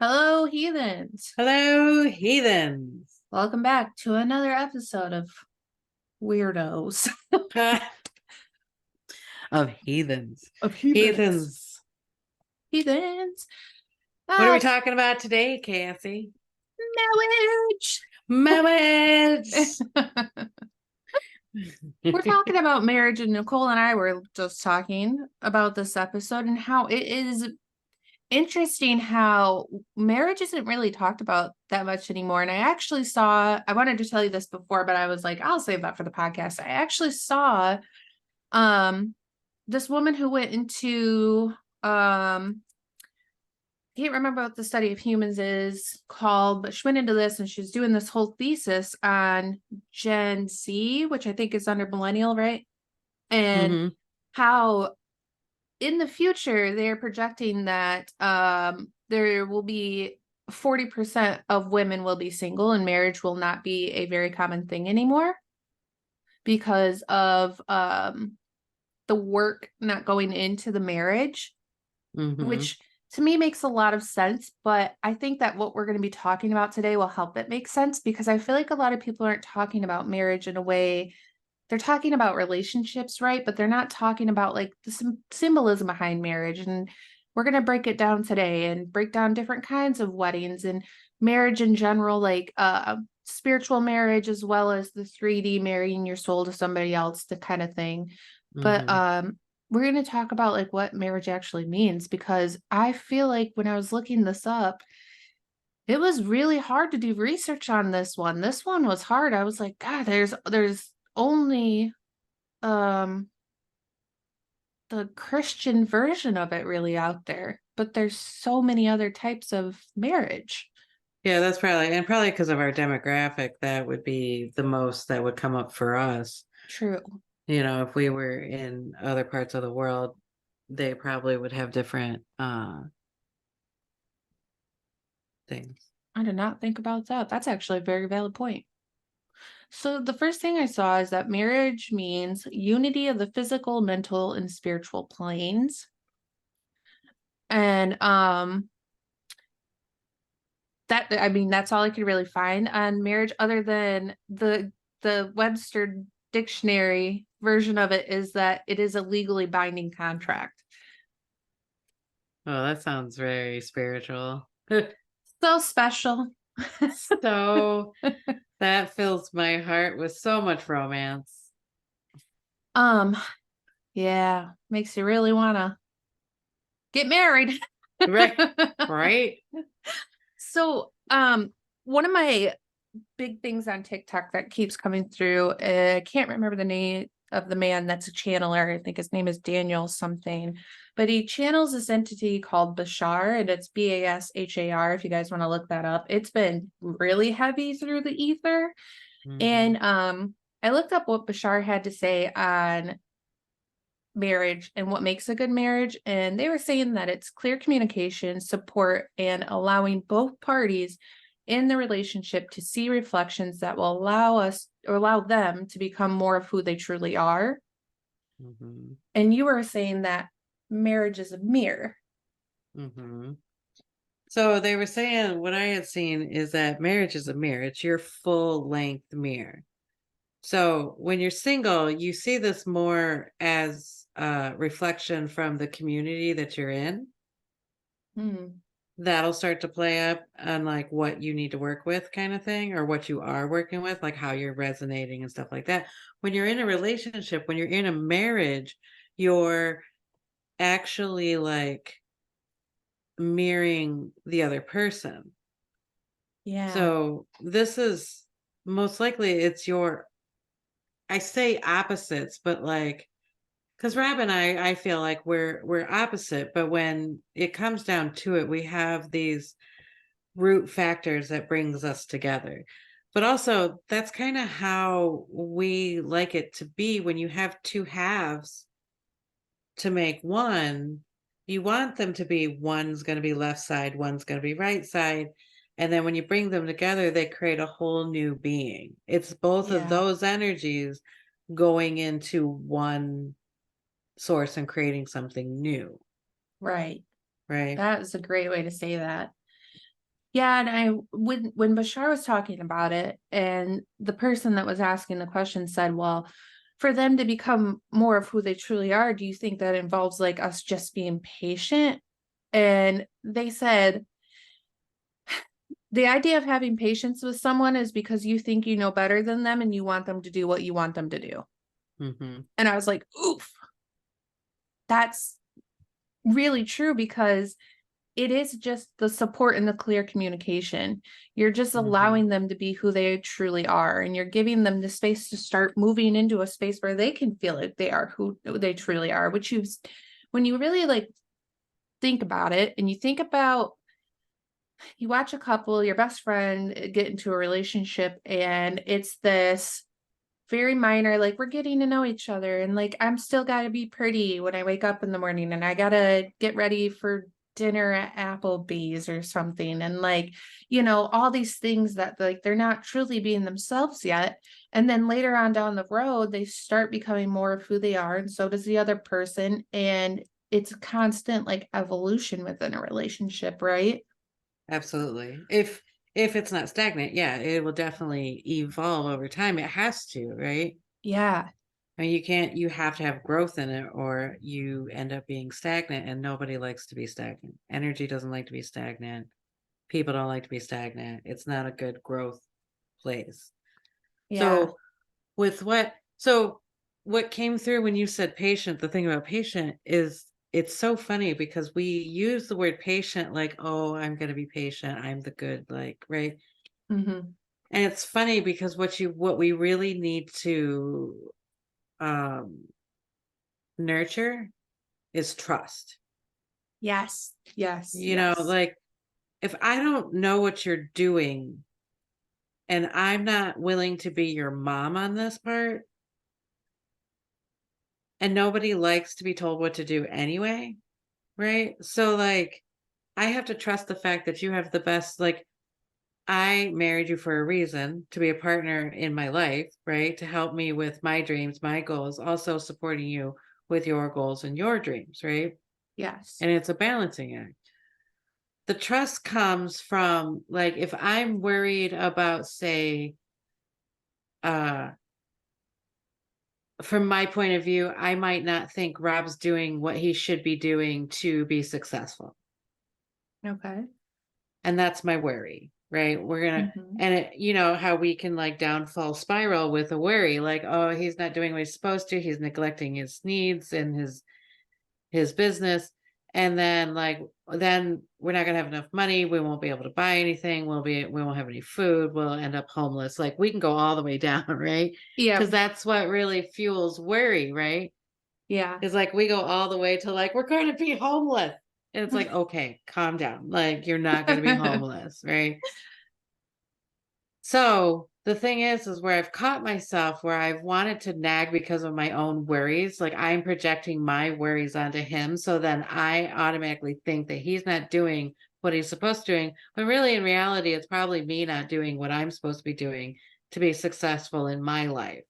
Hello, heathens. Hello, heathens. Welcome back to another episode of Weirdos. Of heathens. Of heathens. Heathens. Heathens. What are we Ah, talking about today, Cassie? marriage. Marriage. We're talking about marriage, and Nicole and I were just talking about this episode and how it is interesting how marriage isn't really talked about that much anymore. And I wanted to tell you this before, but I was like, I'll save that for the podcast. I actually saw um this woman who went into I can't remember what the study of humans is called, but she went into this and she's doing this whole thesis on Gen Z, which I think is under millennial, right? And hmm how in the future they're projecting that there will be 40% of women will be single and marriage will not be a very common thing anymore because of the work not going into the marriage, hmm which to me makes a lot of sense. But I think that what we're going to be talking about today will help it make sense because I feel like a lot of people aren't talking about marriage in a way. They're talking about relationships, right? But they're not talking about like the symbolism behind marriage. And we're going to break it down today and break down different kinds of weddings and marriage in general, like spiritual marriage as well as the 3D marrying your soul to somebody else, the kind of thing. But hmm we're going to talk about like what marriage actually means because I feel like when I was looking this up, it was really hard to do research on this one. This one was hard. I was like, God, there's only um the Christian version of it really out there, but there's so many other types of marriage. Yeah, that's probably because of our demographic, that would be the most that would come up for us. True. If we were in other parts of the world, they probably would have different things. I did not think about that. That's actually a very valid point. So the first thing I saw is that marriage means unity of the physical, mental, and spiritual planes. And that I mean that's all I could really find on marriage other than the Webster dictionary version of it is that it is a legally binding contract. Oh, that sounds very spiritual. So special. So that fills my heart with so much romance. um yeah, makes you really want to get married. Right. Right. So one of my big things on TikTok that keeps coming through. I can't remember the name of the man that's a channeler. I think his name is Daniel something, but he channels this entity called Bashar, and it's Bashar. If you guys want to look that up, it's been really heavy through the ether. hmm And I looked up what Bashar had to say on marriage and what makes a good marriage, and they were saying that it's clear communication, support, and allowing both parties in the relationship to see reflections that will allow us or allow them to become more of who they truly are. hmm And you were saying that marriage is a mirror. hmm So they were saying what I had seen is that marriage is a mirror. It's your full length mirror. So when you're single, you see this more as a reflection from the community that you're in. Hmm. That'll start to play up on like what you need to work with, kind of thing, or what you are working with, like how you're resonating and stuff like that. When you're in a relationship, when you're in a marriage, you're actually like mirroring the other person. Yeah. So this is most likely it's your, I say opposites, but like, because Rob and I feel like we're opposite, but when it comes down to it, we have these root factors that brings us together. But also, that's kind of how we like it to be. When you have two halves to make one, you want them to be, one's going to be left side, one's going to be right side. And then when you bring them together, they create a whole new being. It's both of Yeah. those energies going into one source and creating something new, Right. right? That is a great way to say that. Yeah, and I when Bashar was talking about it, and the person that was asking the question said, "Well, for them to become more of who they truly are, do you think that involves like us just being patient?" And they said, "The idea of having patience with someone is because you think you know better than them and you want them to do what you want them to do." Mhm. And I was like, "Oof, that's really true because it is just the support and the clear communication. You're just Mhm. allowing them to be who they truly are, and you're giving them the space to start moving into a space where they can feel like they are who they truly are, which you when you really like think about it and you think about you watch a couple, your best friend get into a relationship and it's this very minor, like we're getting to know each other and like I'm still gotta be pretty when I wake up in the morning and I gotta get ready for dinner at Applebee's or something. And like, all these things that like they're not truly being themselves yet. And then later on down the road, they start becoming more of who they are, and so does the other person. And it's a constant like evolution within a relationship, right? Absolutely. If it's not stagnant, yeah, it will definitely evolve over time. It has to, right? Yeah. I mean, you have to have growth in it or you end up being stagnant and nobody likes to be stagnant. Energy doesn't like to be stagnant. People don't like to be stagnant. It's not a good growth place. Yeah. So what came through when you said patient, the thing about patient is it's so funny because we use the word patient like, oh, I'm going to be patient. I'm the good, like, right? Hmm. And it's funny because what we really need to um nurture is trust. Yes. Yes. You know, Yes. like if I don't know what you're doing and I'm not willing to be your mom on this part, and nobody likes to be told what to do anyway, right? So like I have to trust the fact that you have the best like I married you for a reason to be a partner in my life, right? To help me with my dreams, my goals, also supporting you with your goals and your dreams, right? Yes. And it's a balancing act. The trust comes from like if I'm worried about say uh from my point of view, I might not think Rob's doing what he should be doing to be successful. Okay. And that's my worry, right? We're gonna Mhm. and it, you know how we can like downfall spiral with a worry, like, oh, he's not doing what he's supposed to, he's neglecting his needs and his business. And then then we're not gonna have enough money, we won't be able to buy anything, we won't have any food, we'll end up homeless. Like we can go all the way down, right? Because Yep. that's what really fuels worry, right? Yeah. Is like we go all the way to like we're going to be homeless. And it's like, okay, calm down. Like you're not going to be homeless, right? So the thing is where I've caught myself where I've wanted to nag because of my own worries. Like I'm projecting my worries onto him. So then I automatically think that he's not doing what he's supposed to doing. But really in reality, it's probably me not doing what I'm supposed to be doing to be successful in my life.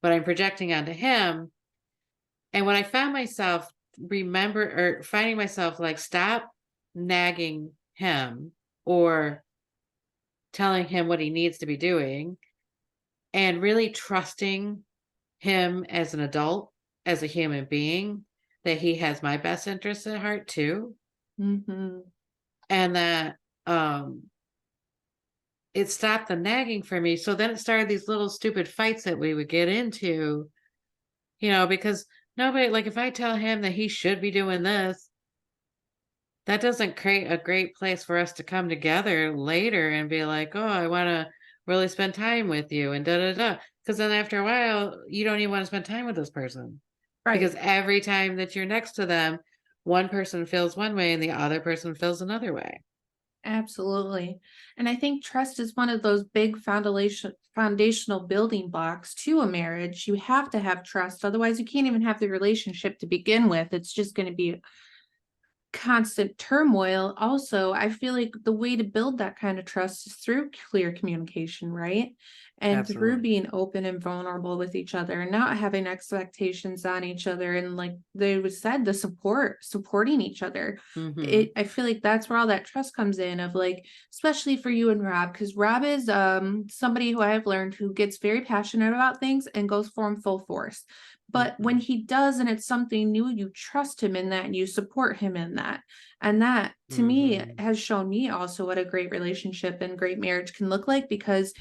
But I'm projecting onto him. And when I found myself finding myself like stop nagging him or telling him what he needs to be doing and really trusting him as an adult, as a human being, that he has my best interests at heart too. Mhm. And that it stopped the nagging for me. So then it started these little stupid fights that we would get into, because nobody like if I tell him that he should be doing this, that doesn't create a great place for us to come together later and be like, "Oh, I wanna really spend time with you," and da da da. Because then after a while, you don't even wanna spend time with this person. Because Right. every time that you're next to them, one person feels one way and the other person feels another way. Absolutely. And I think trust is one of those big foundational building blocks to a marriage. You have to have trust. Otherwise, you can't even have the relationship to begin with. It's just going to be constant turmoil, also, I feel like the way to build that kind of trust is through clear communication, right? And through Absolutely. being open and vulnerable with each other and not having expectations on each other. And like they was said, the supporting each other. Mhm. I feel like that's where all that trust comes in of like, especially for you and Rob, because Rob is somebody who I've learned who gets very passionate about things and goes for them full force. But when Mhm. he does and it's something new, you trust him in that and you support him in that. And that to me Mhm. has shown me also what a great relationship and great marriage can look like, because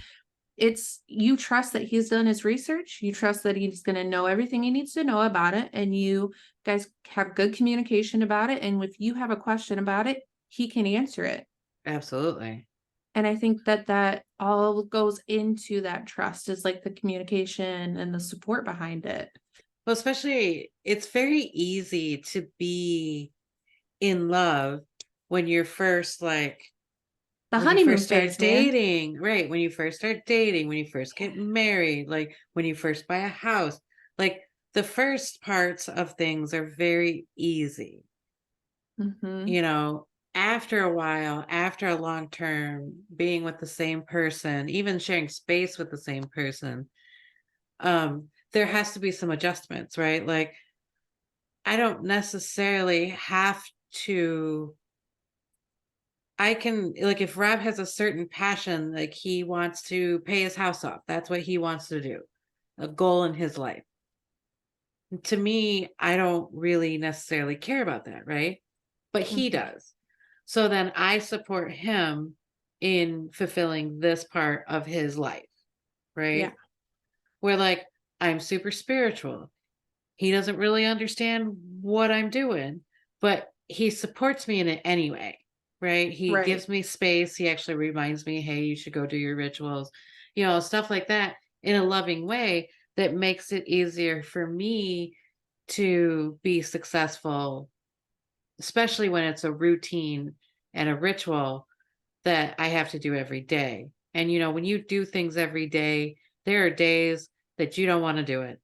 it's you trust that he's done his research, you trust that he's going to know everything he needs to know about it, and you guys have good communication about it. And if you have a question about it, he can answer it. Absolutely. And I think that that all goes into that trust is like the communication and the support behind it. Well, especially it's very easy to be in love when you're first like The when you honeymoon first phase, start man. dating, right? When you first start dating, when you first get married, like when you first buy a house, like the first parts of things are very easy. Hmm. You know, after a while, after a long term being with the same person, even sharing space with the same person, there has to be some adjustments, right? Like I don't necessarily have to I can like if Rob has a certain passion, like he wants to pay his house off. That's what he wants to do. A goal in his life. To me, I don't really necessarily care about that, right? But he Hmm. does. So then I support him in fulfilling this part of his life, Yeah. right? Where like I'm super spiritual. He doesn't really understand what I'm doing, but he supports me in it anyway, right? He Right. gives me space. He actually reminds me, hey, you should go do your rituals, stuff like that in a loving way that makes it easier for me to be successful, especially when it's a routine and a ritual that I have to do every day. And, when you do things every day, there are days that you don't want to do it.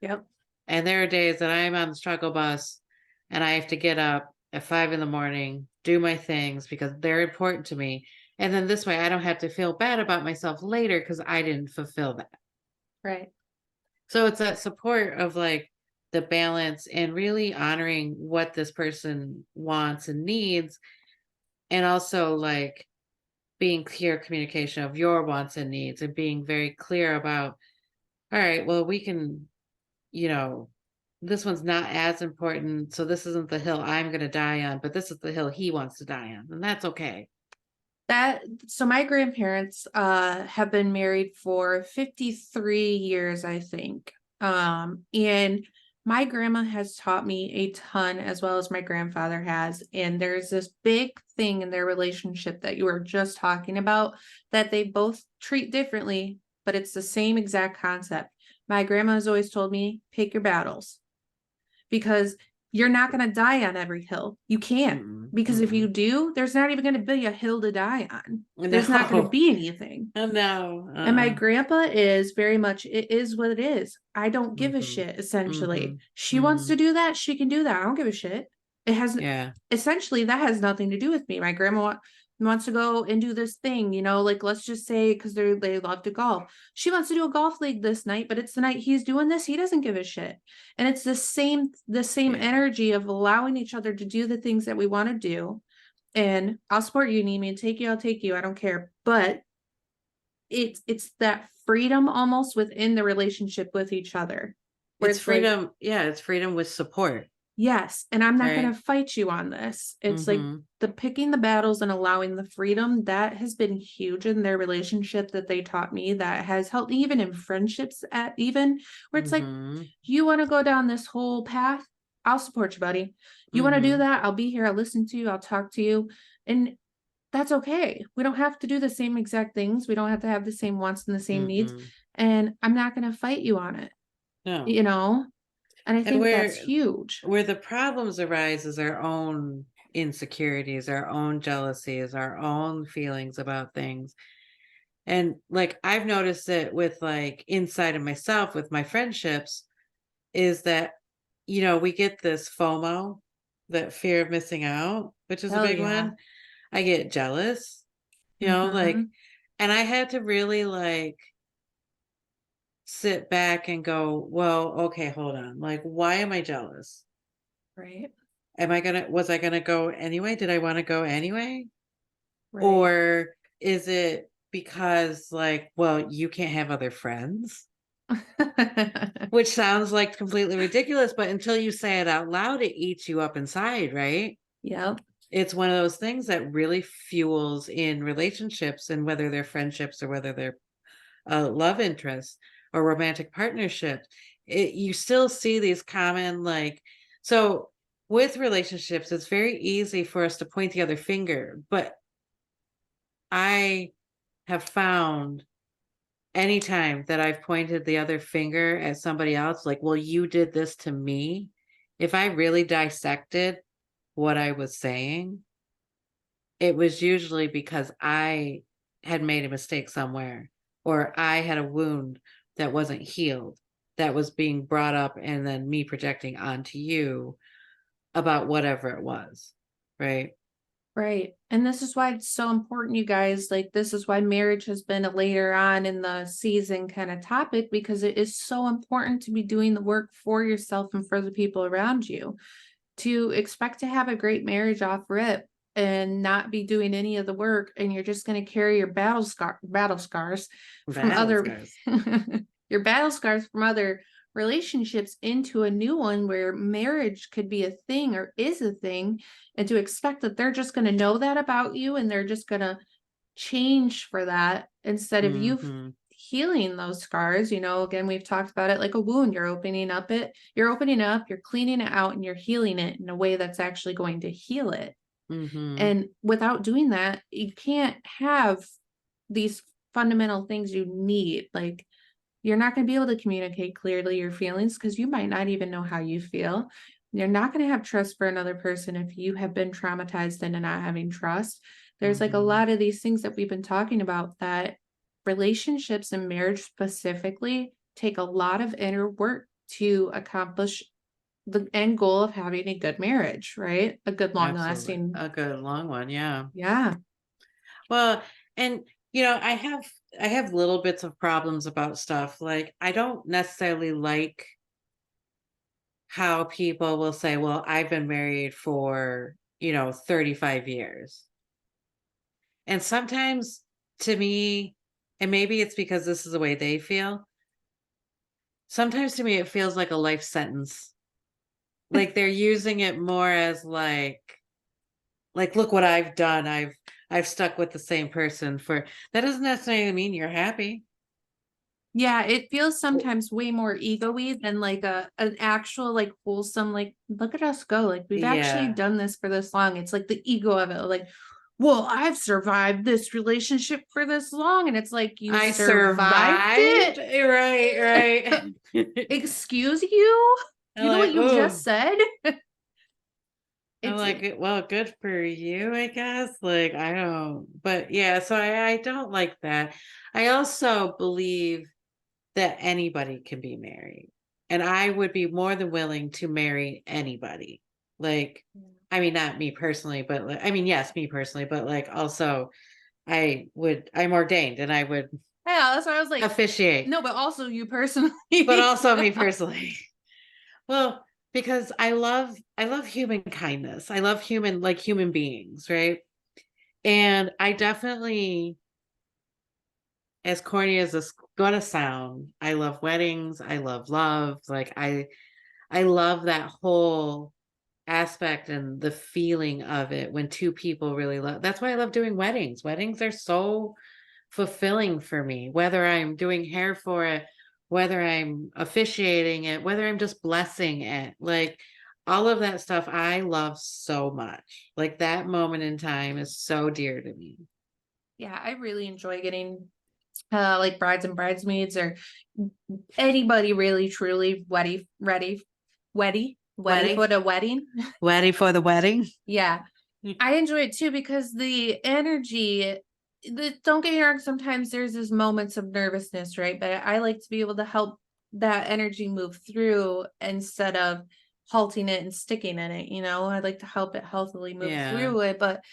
Yep. And there are days that I'm on the struggle bus and I have to get up at 5 in the morning, do my things because they're important to me. And then this way I don't have to feel bad about myself later because I didn't fulfill that. Right. So it's that support of like the balance and really honoring what this person wants and needs. And also like being clear communication of your wants and needs and being very clear about, all right, well, we can you know, this one's not as important. So this isn't the hill I'm going to die on, but this is the hill he wants to die on. And that's okay. That so my grandparents have been married for 53 years, I think. And my grandma has taught me a ton as well as my grandfather has. And there's this big thing in their relationship that you were just talking about that they both treat differently, but it's the same exact concept. My grandma has always told me, pick your battles, because you're not going to die on every hill. You can't. Mm-mm, Because if you mm-mm. do, there's not even going to be a hill to die on. There's not going to No, be anything. no, And my grandpa is very much, it is what it is. I don't give a mm-hmm, shit, essentially. mm-hmm, She wants mm-hmm. to do that. She can do that. I don't give a shit. It has, Yeah, essentially, that has nothing to do with me. My grandma wants to go and do this thing, like let's just say, because they love to golf. She wants to do a golf league this night, but it's the night he's doing this. He doesn't give a shit. And it's the same yeah. energy of allowing each other to do the things that we want to do. And I'll support you, need me to take you, I'll take you. I don't care. But it's that freedom almost within the relationship with each other, where It's it's like, freedom. Yeah, it's freedom with support, yes, and I'm not going right? to fight you on this. It's like Mm-hmm, the picking the battles and allowing the freedom that has been huge in their relationship, that they taught me, that has helped me even in friendships, at even where it's like, mm-hmm, you want to go down this whole path, I'll support you, buddy. You want to do mm-hmm, that, I'll be here, I'll listen to you, I'll talk to you. And that's okay. We don't have to do the same exact things. We don't have to have the same wants and the same needs. mm-hmm. And I'm not going to fight you on it, No. you know? And I And think that's huge. where the problems arise is our own insecurities, our own jealousies, our own feelings about things. And like I've noticed it with like inside of myself with my friendships is that we get this FOMO that fear of missing out, which is a Hell big yeah. one. I get jealous, like, Mhm. and I had to really like sit back and go, well, okay, hold on. Like, why am I jealous? Right. Was I gonna go anyway? Did I want to go anyway? Right. Or is it because, like, well, you can't have other friends? Which sounds like completely ridiculous, but until you say it out loud, it eats you up inside, right? Yep. It's one of those things that really fuels in relationships, and whether they're friendships or whether they're love interests or romantic partnerships, you still see these common, like, so with relationships, it's very easy for us to point the other finger, but I have found anytime that I've pointed the other finger at somebody else, like, well, you did this to me, if I really dissected what I was saying, it was usually because I had made a mistake somewhere, or I had a wound that wasn't healed, that was being brought up, and then me projecting onto you about whatever it was, right? Right. And this is why it's so important, you guys. Like, this is why marriage has been a later on in the season kind of topic, because it is so important to be doing the work for yourself and for the people around you. To expect to have a great marriage off rip and not be doing any of the work, and you're just going to carry your battle scars from Battle other scars. your battle scars from other relationships into a new one where marriage could be a thing or is a thing, and to expect that they're just going to know that about you and they're just going to change for that instead of you Mhm. healing those scars. Again, we've talked about it like a wound. You're opening up, you're cleaning it out, and you're healing it in a way that's actually going to heal it. Mhm. And without doing that, you can't have these fundamental things you need. Like, you're not going to be able to communicate clearly your feelings because you might not even know how you feel. You're not going to have trust for another person if you have been traumatized into not having trust. There's like a Mhm. lot of these things that we've been talking about that relationships and marriage specifically take a lot of inner work to accomplish the end goal of having a good marriage, right? A good long Absolutely. lasting. A good long one, yeah. Yeah. Well, and I have little bits of problems about stuff. Like, I don't necessarily like how people will say, "Well, I've been married for, 35 years." And sometimes, to me, and maybe it's because this is the way they feel, sometimes to me it feels like a life sentence. Like they're using it more as like, look what I've done. I've stuck with the same person for, that doesn't necessarily mean you're happy. Yeah, it feels sometimes way more ego-y than like an actual like wholesome, like, look at us go. Like, we've actually Yeah. done this for this long. It's like the ego of it, like, well, I've survived this relationship for this long. And it's like, you I survived survived. it? Right, right. Excuse you? I'm You know what like, you just oh, said? I'm It's like, well, good for you, I guess. Like, I don't, but yeah, so I don't like that. I also believe that anybody can be married. And I would be more than willing to marry anybody. Like, I mean, not me personally, but like, I mean, yes, me personally, but like also I'm ordained and I would yeah, that's why I was like, officiate, no, but also you but personally. also me personally. Well, because I love human kindness. I love human beings, right? And I definitely, as corny as this gonna sound, I love weddings, I love love. Like I love that whole aspect and the feeling of it when two people really love. That's why I love doing weddings. Weddings are so fulfilling for me, whether I'm doing hair for it, whether I'm officiating it, whether I'm just blessing it. Like all of that stuff I love so much. Like that moment in time is so dear to me. Yeah, I really enjoy getting like brides and bridesmaids or anybody really truly ready for Wedding. the wedding. Ready for the wedding? Yeah, I enjoy it too because the energy, don't get me wrong, sometimes there's these moments of nervousness, right? But I like to be able to help that energy move through instead of halting it and sticking in it, I like to help it healthily move Yeah. through it, but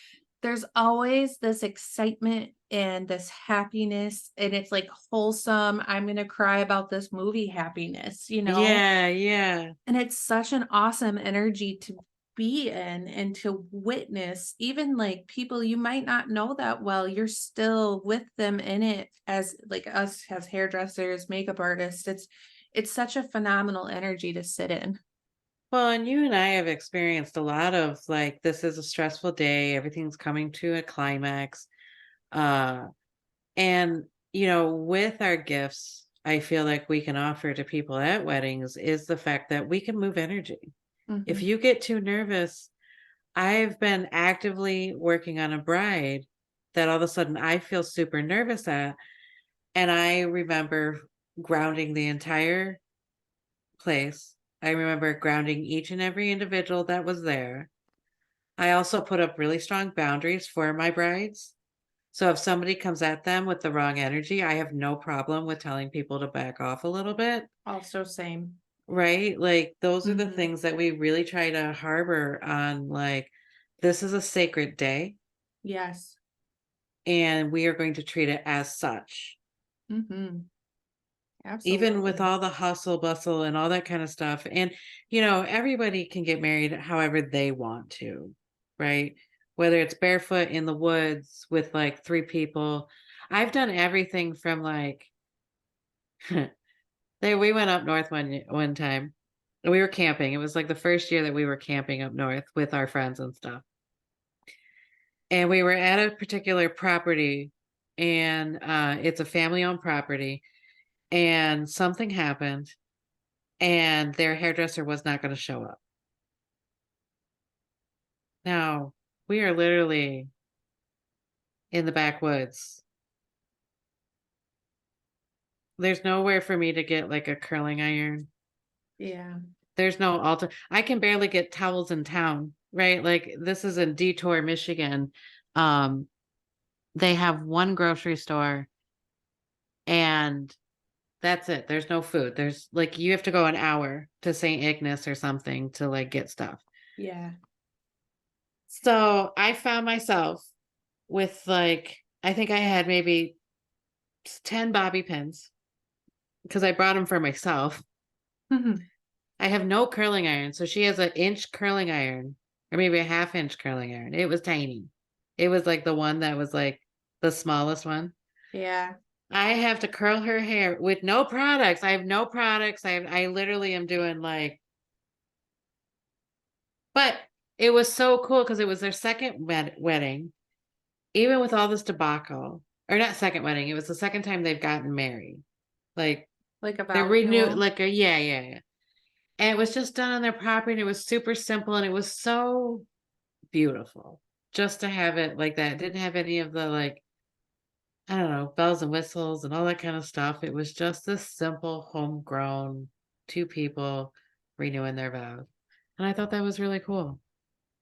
there's always this excitement and this happiness, and it's like wholesome, I'm gonna cry about this movie happiness. Yeah, yeah. And it's such an awesome energy to be in and to witness, even like people you might not know that well, you're still with them in it as like us as hairdressers, makeup artists. It's such a phenomenal energy to sit in. Well, and you and I have experienced a lot of like this is a stressful day, everything's coming to a climax. Uh and with our gifts, I feel like we can offer to people at weddings is the fact that we can move energy. If Mhm. you get too nervous, I've been actively working on a bride that all of a sudden I feel super nervous at. And I remember grounding the entire place. I remember grounding each and every individual that was there. I also put up really strong boundaries for my brides. So if somebody comes at them with the wrong energy, I have no problem with telling people to back off a little bit, Also same. right? Like those are the Mhm. things that we really try to harbor on like this is a sacred day Yes. and we are going to treat it as such. Mhm. Even with Absolutely. all the hustle bustle and all that kind of stuff. And everybody can get married however they want to, right? Whether it's barefoot in the woods with like three people. I've done everything from like we went up north one time. We were camping. It was like the first year that we were camping up north with our friends and stuff. And we were at a particular property and it's a family owned property and something happened and their hairdresser was not gonna show up. Now, we are literally in the backwoods. There's nowhere for me to get, like, a curling iron. Yeah. There's no altar I can barely get towels in town, right? Like, this is in Detour, Michigan. Um, they have one grocery store, and that's it. There's no food. There's like, you have to go an hour to St. Ignace or something to, like, get stuff. Yeah. So, I found myself with, like I think I had maybe 10 bobby pins because I brought them for myself. Mhm. I have no curling iron, so she has an inch curling iron or maybe a half inch curling iron. It was tiny. It was like the one that was like the smallest one. Yeah. I have to curl her hair with no products. I have no products. I literally am doing like but it was so cool because it was their second wedding, even with all this debacle. Or not second wedding, it was the second time they've gotten married. Like Like a they're vow renewed renewal. like a yeah, yeah, yeah. And it was just done on their property, and it was super simple, and it was so beautiful just to have it like that. It didn't have any of the, like, I don't know, bells and whistles and all that kind of stuff. It was just this simple, homegrown 2 people renewing their vows, and I thought that was really cool.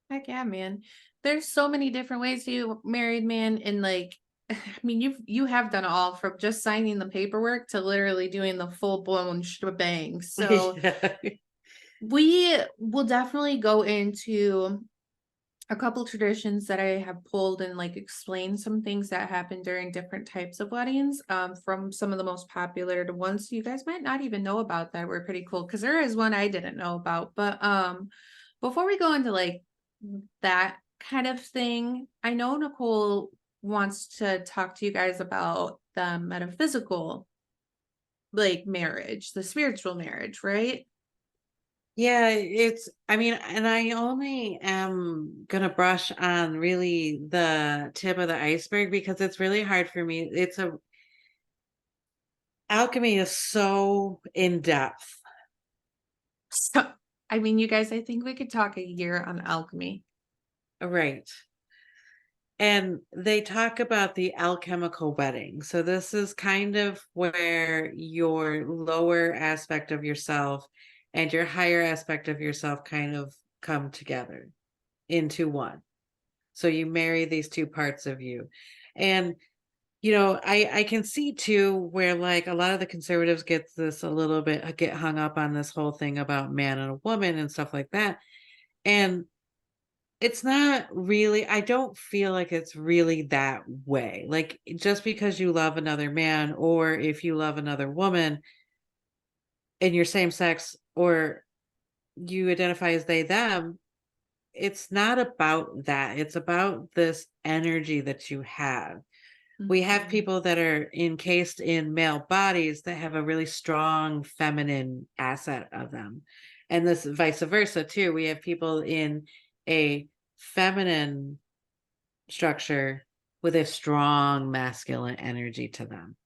Heck yeah, man. There's so many different ways to get married, man. And like, I mean, you have done all from just signing the paperwork to literally doing the full blown shebang. So Yeah. we will definitely go into a couple traditions that I have pulled and like explain some things that happen during different types of weddings. From some of the most popular to ones you guys might not even know about that were pretty cool. Cause there is one I didn't know about. But before we go into like that kind of thing, I know Nicole wants to talk to you guys about the metaphysical like marriage, the spiritual marriage, right? Yeah, I mean, and I only am gonna brush on really the tip of the iceberg because it's really hard for me. Alchemy is so in depth. So I mean, you guys, I think we could talk a year on alchemy. Right. And they talk about the alchemical wedding. So this is kind of where your lower aspect of yourself and your higher aspect of yourself kind of come together into one. So you marry these two parts of you. And I can see too where like a lot of the conservatives get this a little bit get hung up on this whole thing about man and a woman and stuff like that. And it's not really, I don't feel like it's really that way. Like just because you love another man or if you love another woman and you're same sex or you identify as they them, it's not about that. It's about this energy that you have. We have Mhm. people that are encased in male bodies that have a really strong feminine asset of them. And this vice versa too. We have people in a feminine structure with a strong masculine energy to them.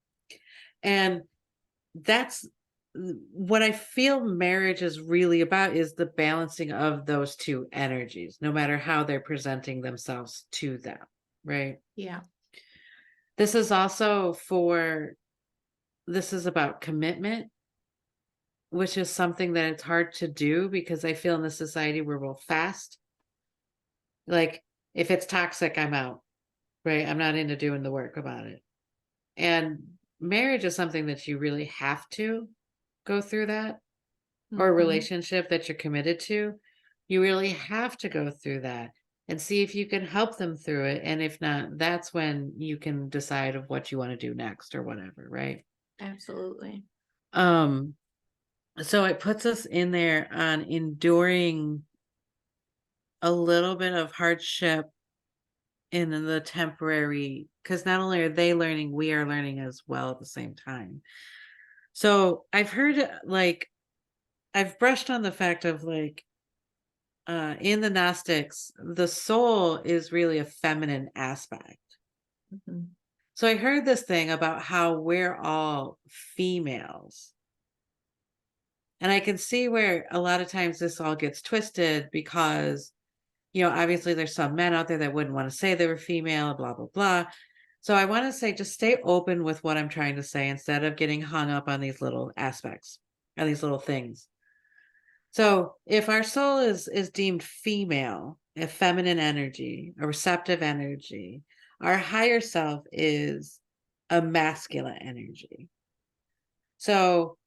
And that's what I feel marriage is really about is the balancing of those two energies, no matter how they're presenting themselves to them, right? Yeah. This is also for this is about commitment, which is something that it's hard to do because I feel in this society we're real fast. Like if it's toxic, I'm out, right? I'm not into doing the work about it. And marriage is something that you really have to go through that, or a Mhm. relationship that you're committed to. You really have to go through that and see if you can help them through it. And if not, that's when you can decide of what you want to do next or whatever, right? Absolutely. Um, so it puts us in there on enduring a little bit of hardship in the temporary, because not only are they learning, we are learning as well at the same time. So I've heard like I've brushed on the fact of like in the Gnostics, the soul is really a feminine aspect. Mhm. So I heard this thing about how we're all females. And I can see where a lot of times this all gets twisted because, obviously there's some men out there that wouldn't want to say they were female, blah, blah, blah. So I want to say just stay open with what I'm trying to say instead of getting hung up on these little aspects and these little things. So if our soul is deemed female, a feminine energy, a receptive energy, our higher self is a masculine energy. So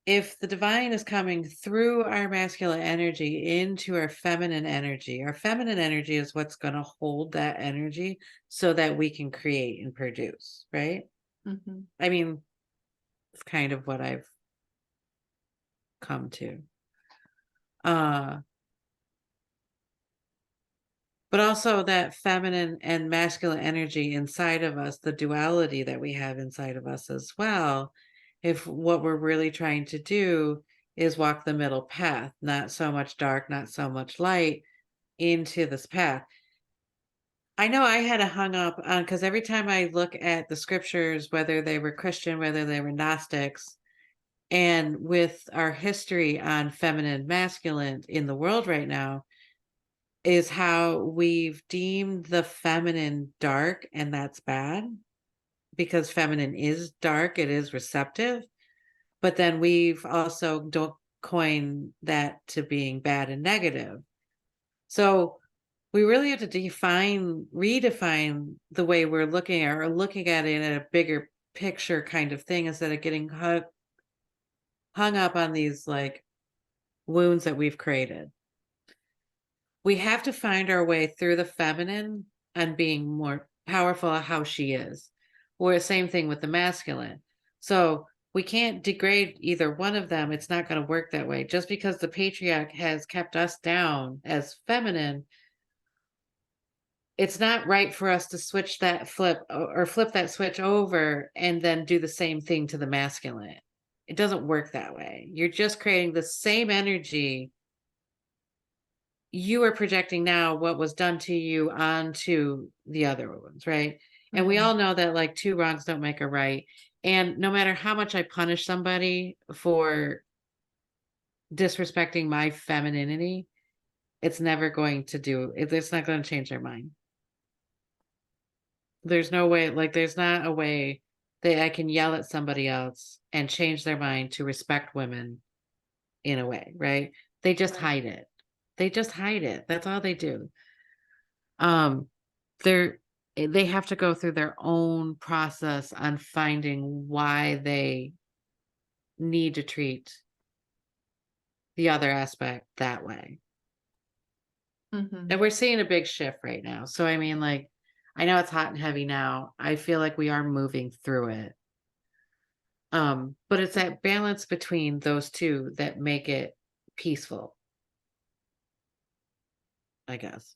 if the divine is coming through our masculine energy into our feminine energy is what's going to hold that energy so that we can create and produce, right? Mhm. I mean, it's kind of what I've come to. Uh But also that feminine and masculine energy inside of us, the duality that we have inside of us as well. If what we're really trying to do is walk the middle path, not so much dark, not so much light into this path. I know I had a hung up on because every time I look at the scriptures, whether they were Christian, whether they were Gnostics, and with our history on feminine, masculine in the world right now, is how we've deemed the feminine dark, and that's bad because feminine is dark, it is receptive. But then we've also don't coin that to being bad and negative. So we really have to redefine the way we're looking at or looking at it in a bigger picture kind of thing instead of getting hung up on these like wounds that we've created. We have to find our way through the feminine and being more powerful at how she is. Or same thing with the masculine. So we can't degrade either one of them. It's not going to work that way. Just because the patriarch has kept us down as feminine, it's not right for us to switch that flip or flip that switch over and then do the same thing to the masculine. It doesn't work that way. You're just creating the same energy you are projecting now what was done to you onto the other ones, right? And we all Mhm. know that like two wrongs don't make a right. And no matter how much I punish somebody for disrespecting my femininity, it's never going to it's not going to change their mind. There's no way, like, there's not a way that I can yell at somebody else and change their mind to respect women in a way, right? They just Right. hide it. They just hide it. That's all they do. Um, they're they have to go through their own process on finding why they need to treat the other aspect that way. Mhm. And we're seeing a big shift right now. So I mean, like, I know it's hot and heavy now. I feel like we are moving through it. But it's that balance between those two that make it peaceful, I guess.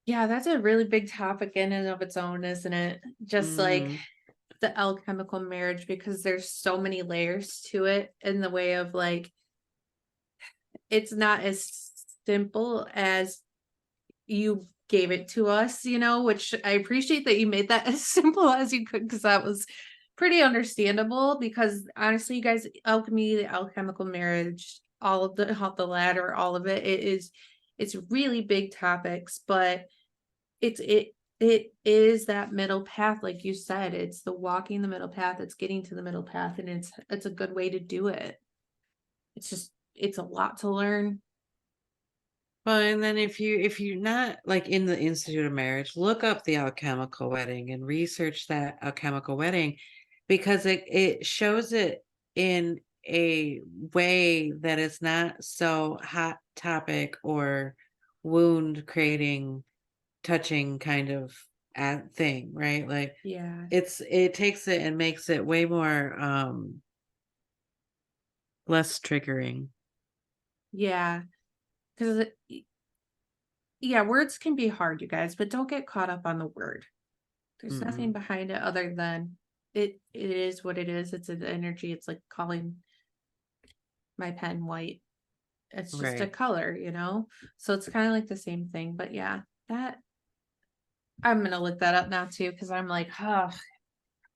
Yeah, that's a really big topic in and of its own, isn't it? Just like Mhm. the alchemical marriage, because there's so many layers to it in the way of like it's not as simple as you gave it to us, which I appreciate that you made that as simple as you could, because that was pretty understandable. Because honestly, you guys, alchemy, the alchemical marriage, all the ladder, all of it, it's really big topics, but it is that middle path, like you said. It's the walking the middle path, it's getting to the middle path, and it's a good way to do it. It's a lot to learn. Well, and then if you're not like in the Institute of Marriage, look up the alchemical wedding and research that alchemical wedding because it shows it in a way that is not so hot topic or wound creating touching kind of thing, right? Like Yeah. it takes it and makes it way more less triggering. Yeah, because yeah, words can be hard, you guys, but don't get caught up on the word. There's nothing Mm-mm. behind it other than it is what it is. It's an energy. It's like calling my pen white. It's just a Right. color. So it's kind of like the same thing. But yeah, that I'm gonna look that up now too, because I'm like, oh, are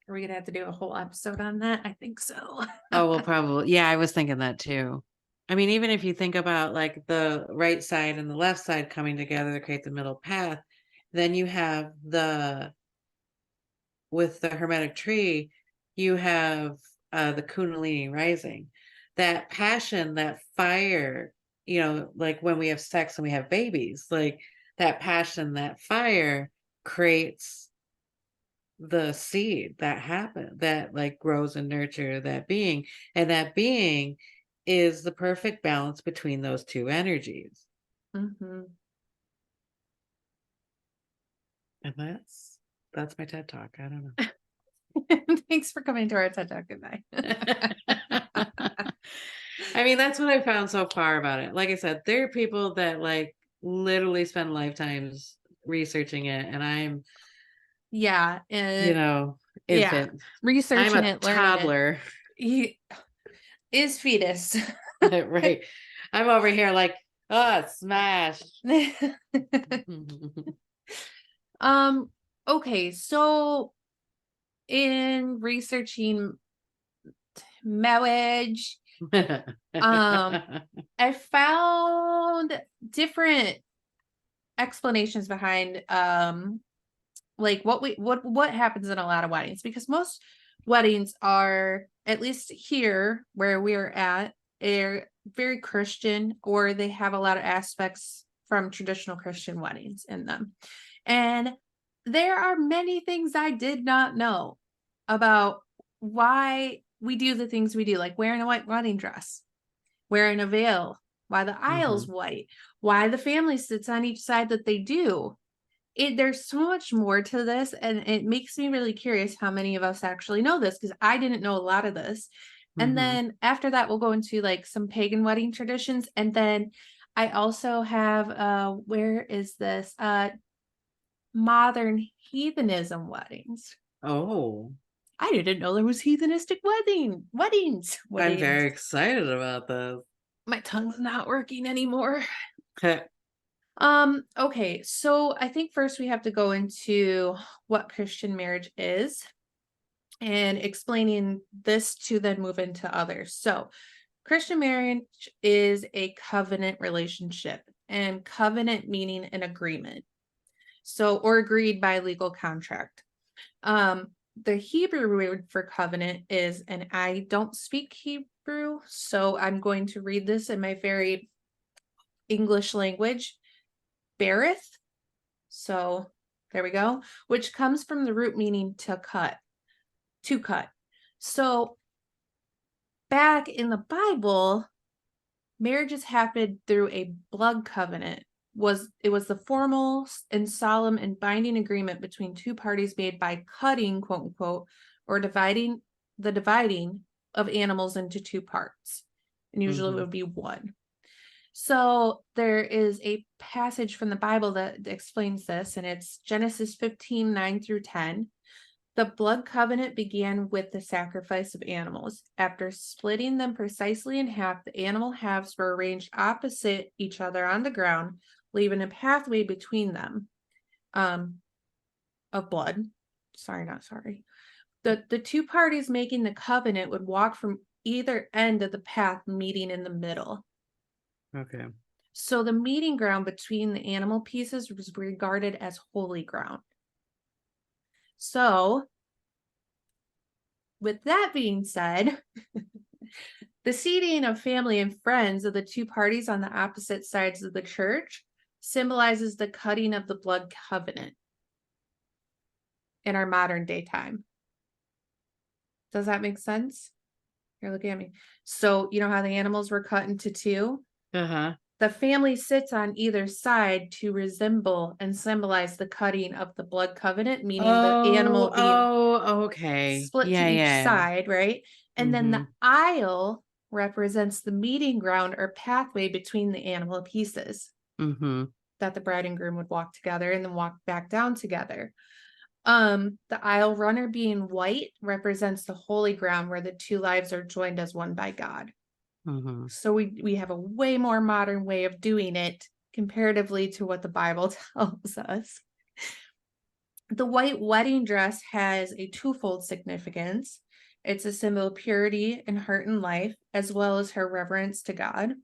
we gonna have to do a whole episode on that? I think so. Oh, well, probably. Yeah, I was thinking that too. I mean, even if you think about like the right side and the left side coming together to create the middle path, then you have with the Hermetic tree, you have the Kundalini rising. That passion, that fire, like when we have sex and we have babies, like that passion, that fire creates the seed that like grows and nurture that being, and that being is the perfect balance between those two energies. Hmm. And that's my TED talk. I don't Thanks for coming to our TED Talk. Goodbye. know. I mean, that's what I found so far about it. Like I said, there are people that like literally spend lifetimes researching it, and I'm, Yeah, you and know, yeah, infant. I'm researching a it, learning it. toddler. He is fetus. Right. I'm over here like, oh, smashed. um, okay, so in researching marriage, um, I found different explanations behind like what happens in a lot of weddings, because most weddings are, at least here where we're at, are very Christian, or they have a lot of aspects from traditional Christian weddings in them. And there are many things I did not know about why we do the things we do, like wearing a white wedding dress, wearing a veil, why the aisle's Mhm. white, why the family sits on each side that they do. There's so much more to this, and it makes me really curious how many of us actually know this, because I didn't know a lot of this. And Mhm. then after that, we'll go into like some pagan wedding traditions. And then I also have where is this? Modern heathenism weddings. Oh, I didn't know there was heathenistic I'm weddings. very excited about this. My tongue's not working anymore. Heh. Okay, so I think first we have to go into what Christian marriage is, and explaining this to then move into others. So, Christian marriage is a covenant relationship, and covenant meaning an agreement. So, or agreed by legal contract. Um, the Hebrew word for covenant is, and I don't speak Hebrew, so I'm going to read this in my very English language, berith. So There we go. Which comes from the root meaning to cut, to cut. So back in the Bible, marriages happened through a blood covenant. It was the formal and solemn and binding agreement between two parties made by cutting, quote unquote, or dividing of animals into two parts. And usually it Mhm. would be one. So there is a passage from the Bible that explains this, and it's Genesis 15:9 through 10. The blood covenant began with the sacrifice of animals. After splitting them precisely in half, the animal halves were arranged opposite each other on the ground, leaving a pathway between them, um, of blood. Sorry, not sorry. The two parties making the covenant would walk from either end of the path, meeting in the middle. Okay. So the meeting ground between the animal pieces was regarded as holy ground. So, with that being said, the seating of family and friends of the two parties on the opposite sides of the church symbolizes the cutting of the blood covenant in our modern day time. Does that make sense? You're looking at me. So, you know how the animals were cut into two? Uh-huh. The family sits on either side to resemble and symbolize the cutting of the blood covenant, meaning the animal Oh, being oh, okay. split to Yeah, each yeah. side, right? And then the Mhm. aisle represents the meeting ground or pathway between the animal pieces Mhm. that the bride and groom would walk together and then walk back down together. The aisle runner being white represents the holy ground where the two lives are joined as one by God. Mhm. So we have a way more modern way of doing it comparatively to what the Bible tells us. The white wedding dress has a twofold significance. It's a symbol of purity in heart and life, as well as her reverence to God.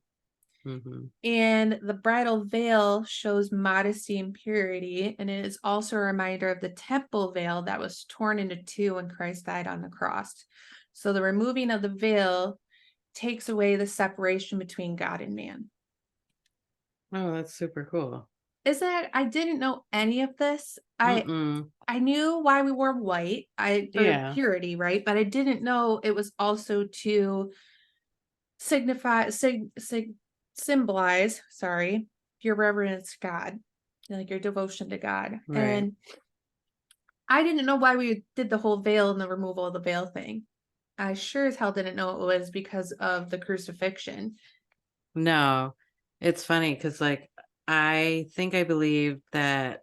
Mhm. And the bridal veil shows modesty and purity, and it is also a reminder of the temple veil that was torn into two when Christ died on the cross. So the removing of the veil takes away the separation between God and man. Oh, that's super cool. Is that I didn't know any of this. Mm-mm. I knew why we wore white, I for Yeah. purity, right? But I didn't know it was also to signify symbolize, sorry, your reverence to God, like your devotion to God. Right. And I didn't know why we did the whole veil and the removal of the veil thing. I sure as hell didn't know it was because of the crucifixion. No. It's funny because, like, I think I believe that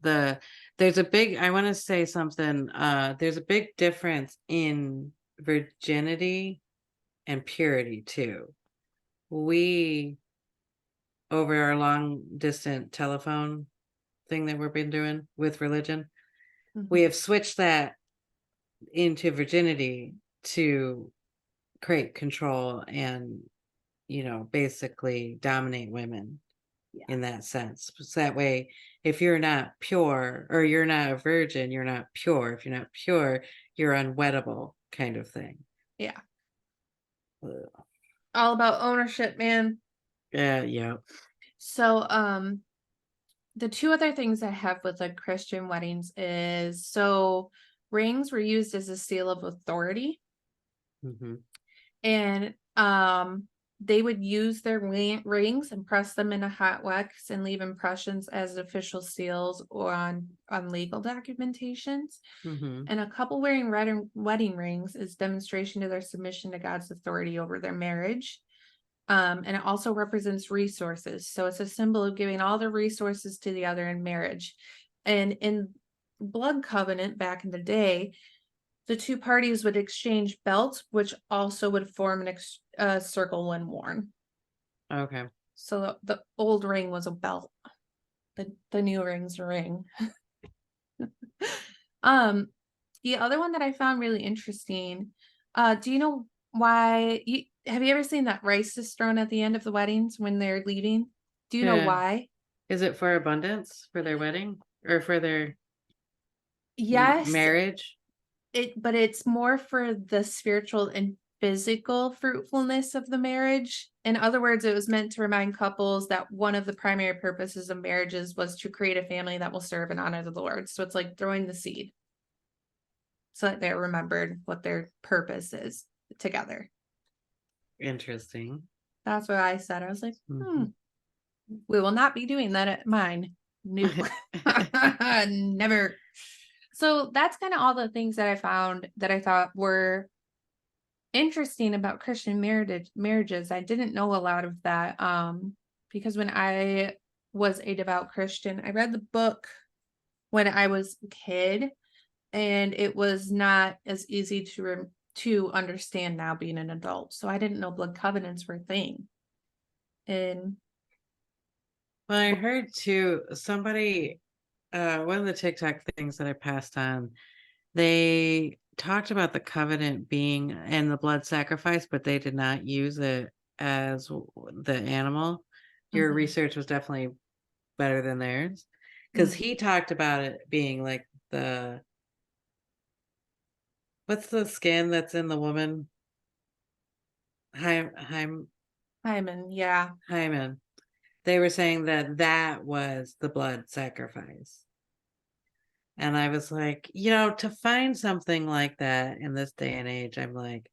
the there's a big I wanna say something, there's a big difference in virginity and purity too. We over our long distant telephone thing that we've been doing with religion, we Mhm. have switched that into virginity to create control and, basically dominate women Yeah. in that sense. So that way, if you're not pure or you're not a virgin, you're not pure. If you're not pure, you're unweddable kind of thing. Yeah. Ugh. All about ownership, man. Yeah, yeah. So, the two other things I have with like Christian weddings is so rings were used as a seal of authority, Hmm. and they would use their rings and press them in a hot wax and leave impressions as official seals or on legal documentations. Hmm. And a couple wearing wedding rings is demonstration of their submission to God's authority over their marriage. And it also represents resources. So it's a symbol of giving all the resources to the other in marriage. And in blood covenant back in the day, the two parties would exchange belts, which also would form a circle when worn. Okay. So the old ring was a belt. The new ring's a ring. um, the other one that I found really interesting. Do you know why you have you ever seen that rice is thrown at the end of the weddings when they're leaving? Do you know Yeah. why? Is it for abundance for their wedding or for their Yes, marriage? but it's more for the spiritual and physical fruitfulness of the marriage. In other words, it was meant to remind couples that one of the primary purposes of marriages was to create a family that will serve and honor the Lord. So it's like throwing the seed so that they're remembered what their purpose is together. Interesting. That's what I said. I was like, Mhm. we will not be doing that at mine. Nope. Never. So that's kind of all the things that I found that I thought were interesting about Christian marriages. I didn't know a lot of that. Because when I was a devout Christian, I read the book when I was a kid, and it was not as easy to understand now being an adult. So I didn't know blood covenants were a thing. And Well, I heard too, somebody, one of the TikTok things that I passed on, they talked about the covenant being and the blood sacrifice, but they did not use it as the animal. Your mhm, research was definitely better than theirs because mhm. he talked about it being like what's the skin that's in the woman? Hy Hyman, yeah. hymen. They were saying that that was the blood sacrifice. And I was like, to find something like that in this day and age, I'm like,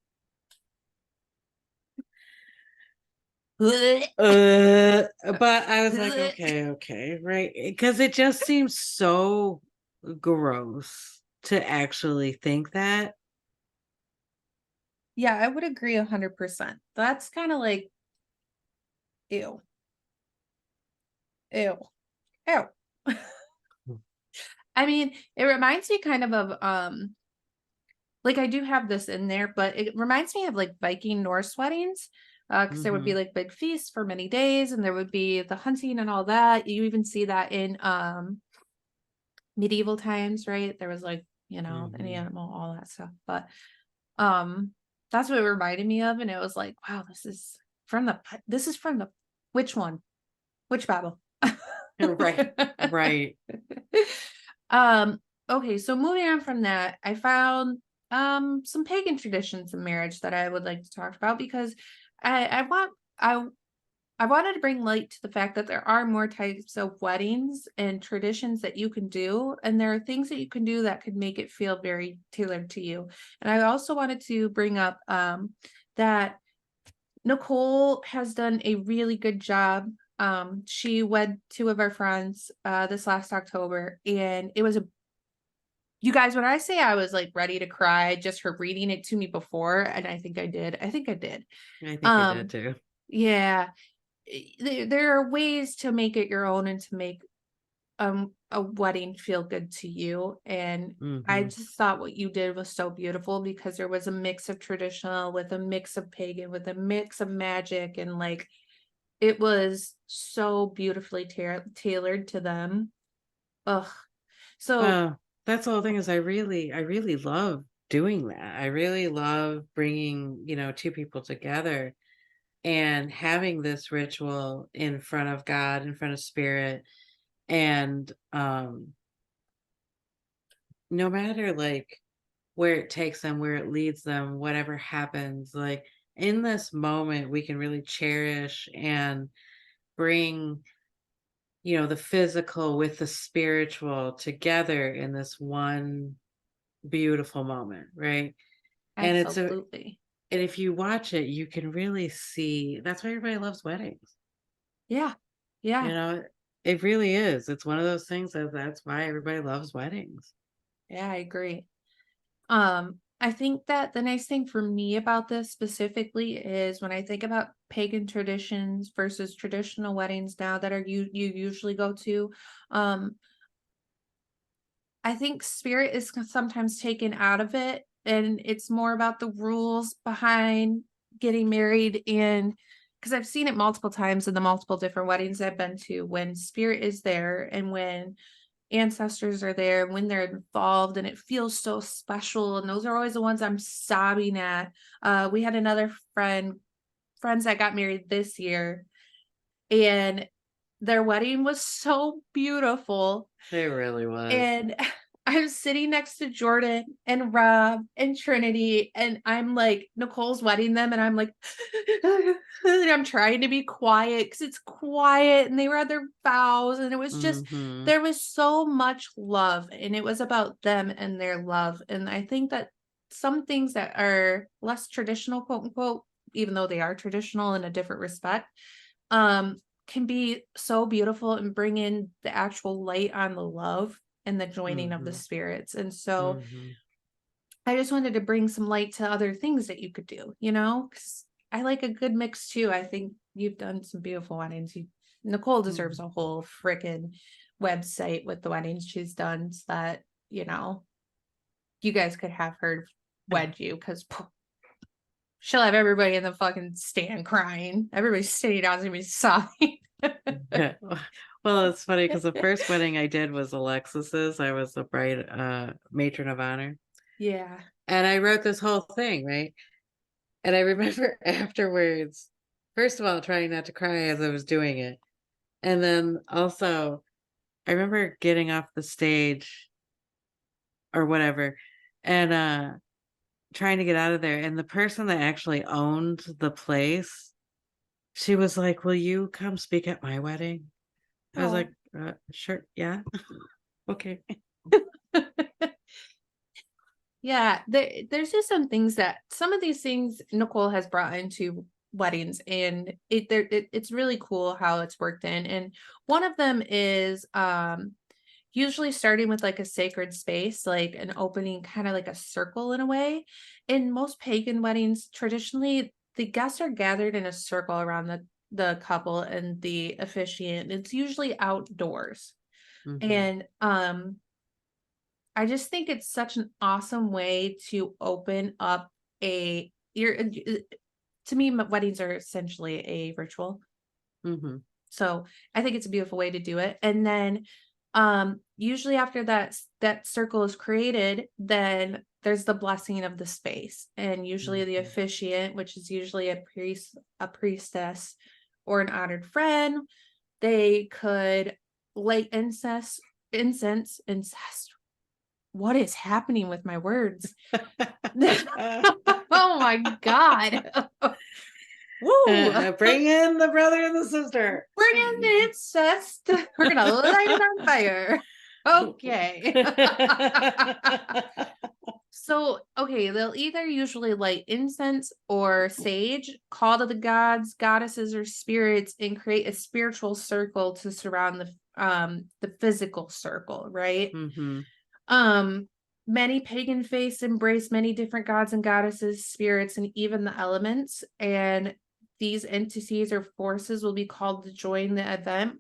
but I was like, okay, okay, right? Because it just seems so gross to actually think that. Yeah, I would agree 100%. That's kind of like, ew, ew, ew. I mean, it reminds me kind of like I do have this in there, but it reminds me of like Viking Norse weddings. Because there would be Hmm. like big feasts for many days, and there would be the hunting and all that. You even see that in medieval times, right? There was like, an Hmm. animal, all that stuff. But um that's what it reminded me of, and it was like, wow, this is from the which one? Which Bible? Right, right. um okay, so moving on from that, I found some pagan traditions of marriage that I would like to talk about because I want I wanted to bring light to the fact that there are more types of weddings and traditions that you can do, and there are things that you can do that could make it feel very tailored to you. And I also wanted to bring up that Nicole has done a really good job. She wed two of our friends this last October, and it was a you guys, when I say I was like ready to cry just for reading it to me before, and I think I did. I think I did. I think you did Um, too. yeah, there are ways to make it your own and to make a wedding feel good to you, and I Hmm. just thought what you did was so beautiful because there was a mix of traditional with a mix of pagan with a mix of magic, and like it was so beautifully tailored to them. Ugh. So Well, that's the whole thing is I really love doing that. I really love bringing, two people together and having this ritual in front of God, in front of spirit. And no matter like where it takes them, where it leads them, whatever happens, like in this moment, we can really cherish and bring, the physical with the spiritual together in this one beautiful moment, right? And absolutely. and if you watch it, you can really see that's why everybody loves weddings. Yeah. You Yeah. know, it really is. It's one of those things that's why everybody loves weddings. Yeah, I agree. I think that the nice thing for me about this specifically is when I think about pagan traditions versus traditional weddings now that are you usually go to, um, I think spirit is sometimes taken out of it, and it's more about the rules behind getting married. And because I've seen it multiple times in the multiple different weddings I've been to, when spirit is there and when ancestors are there, when they're involved, and it feels so special, and those are always the ones I'm sobbing at. We had another friends that got married this year, and their wedding was so beautiful, It really was. and I'm sitting next to Jordan and Rob and Trinity, and I'm like, Nicole's wedding them, and I'm like, and I'm trying to be quiet because it's quiet, and they were at their vows, and it was just, Mhm. there was so much love, and it was about them and their love. And I think that some things that are less traditional, quote unquote, even though they are traditional in a different respect, can be so beautiful and bring in the actual light on the love and the joining of the Mhm. spirits. And so Mhm. I just wanted to bring some light to other things that you could do, you know, because I like a good mix too. I think you've done some beautiful weddings. Nicole deserves Mhm. a whole freaking website with the weddings she's done so that, you guys could have her wed you because she'll have everybody in the fucking stand crying. Everybody's sitting down is gonna be sobbing. Yeah. Well, it's funny because the first wedding I did was Alexis's. I was the bride, matron of honor, Yeah. and I wrote this whole thing, right? And I remember afterwards, first of all, trying not to cry as I was doing it, and then also I remember getting off the stage or whatever, and trying to get out of there. And the person that actually owned the place, she was like, "Will you come speak at my wedding?" I was like, Oh. Sure, yeah, okay." Yeah, there's just some things that some of these things Nicole has brought into weddings, and it's really cool how it's worked in. And one of them is usually starting with like a sacred space, like an opening, kind of like a circle in a way. In most pagan weddings, traditionally the guests are gathered in a circle around the couple and the officiant. It's usually outdoors. Mhm, And I just think it's such an awesome way to open up a you're to me, weddings are essentially a ritual. mhm, So I think it's a beautiful way to do it. And then usually after that circle is created, then there's the blessing of the space. And usually the mhm. officiant, which is usually a priest, a priestess, or an honored friend, they could light incest. What is happening with my words? Oh my god. Woo! Bring in the brother and the sister. Bring in the incest. We're gonna light it on fire. Okay. So, okay, they'll either usually light incense or sage, call to the gods, goddesses, or spirits, and create a spiritual circle to surround the physical circle, right? Mhm, Um, Many pagan faiths embrace many different gods and goddesses, spirits, and even the elements. And these entities or forces will be called to join the event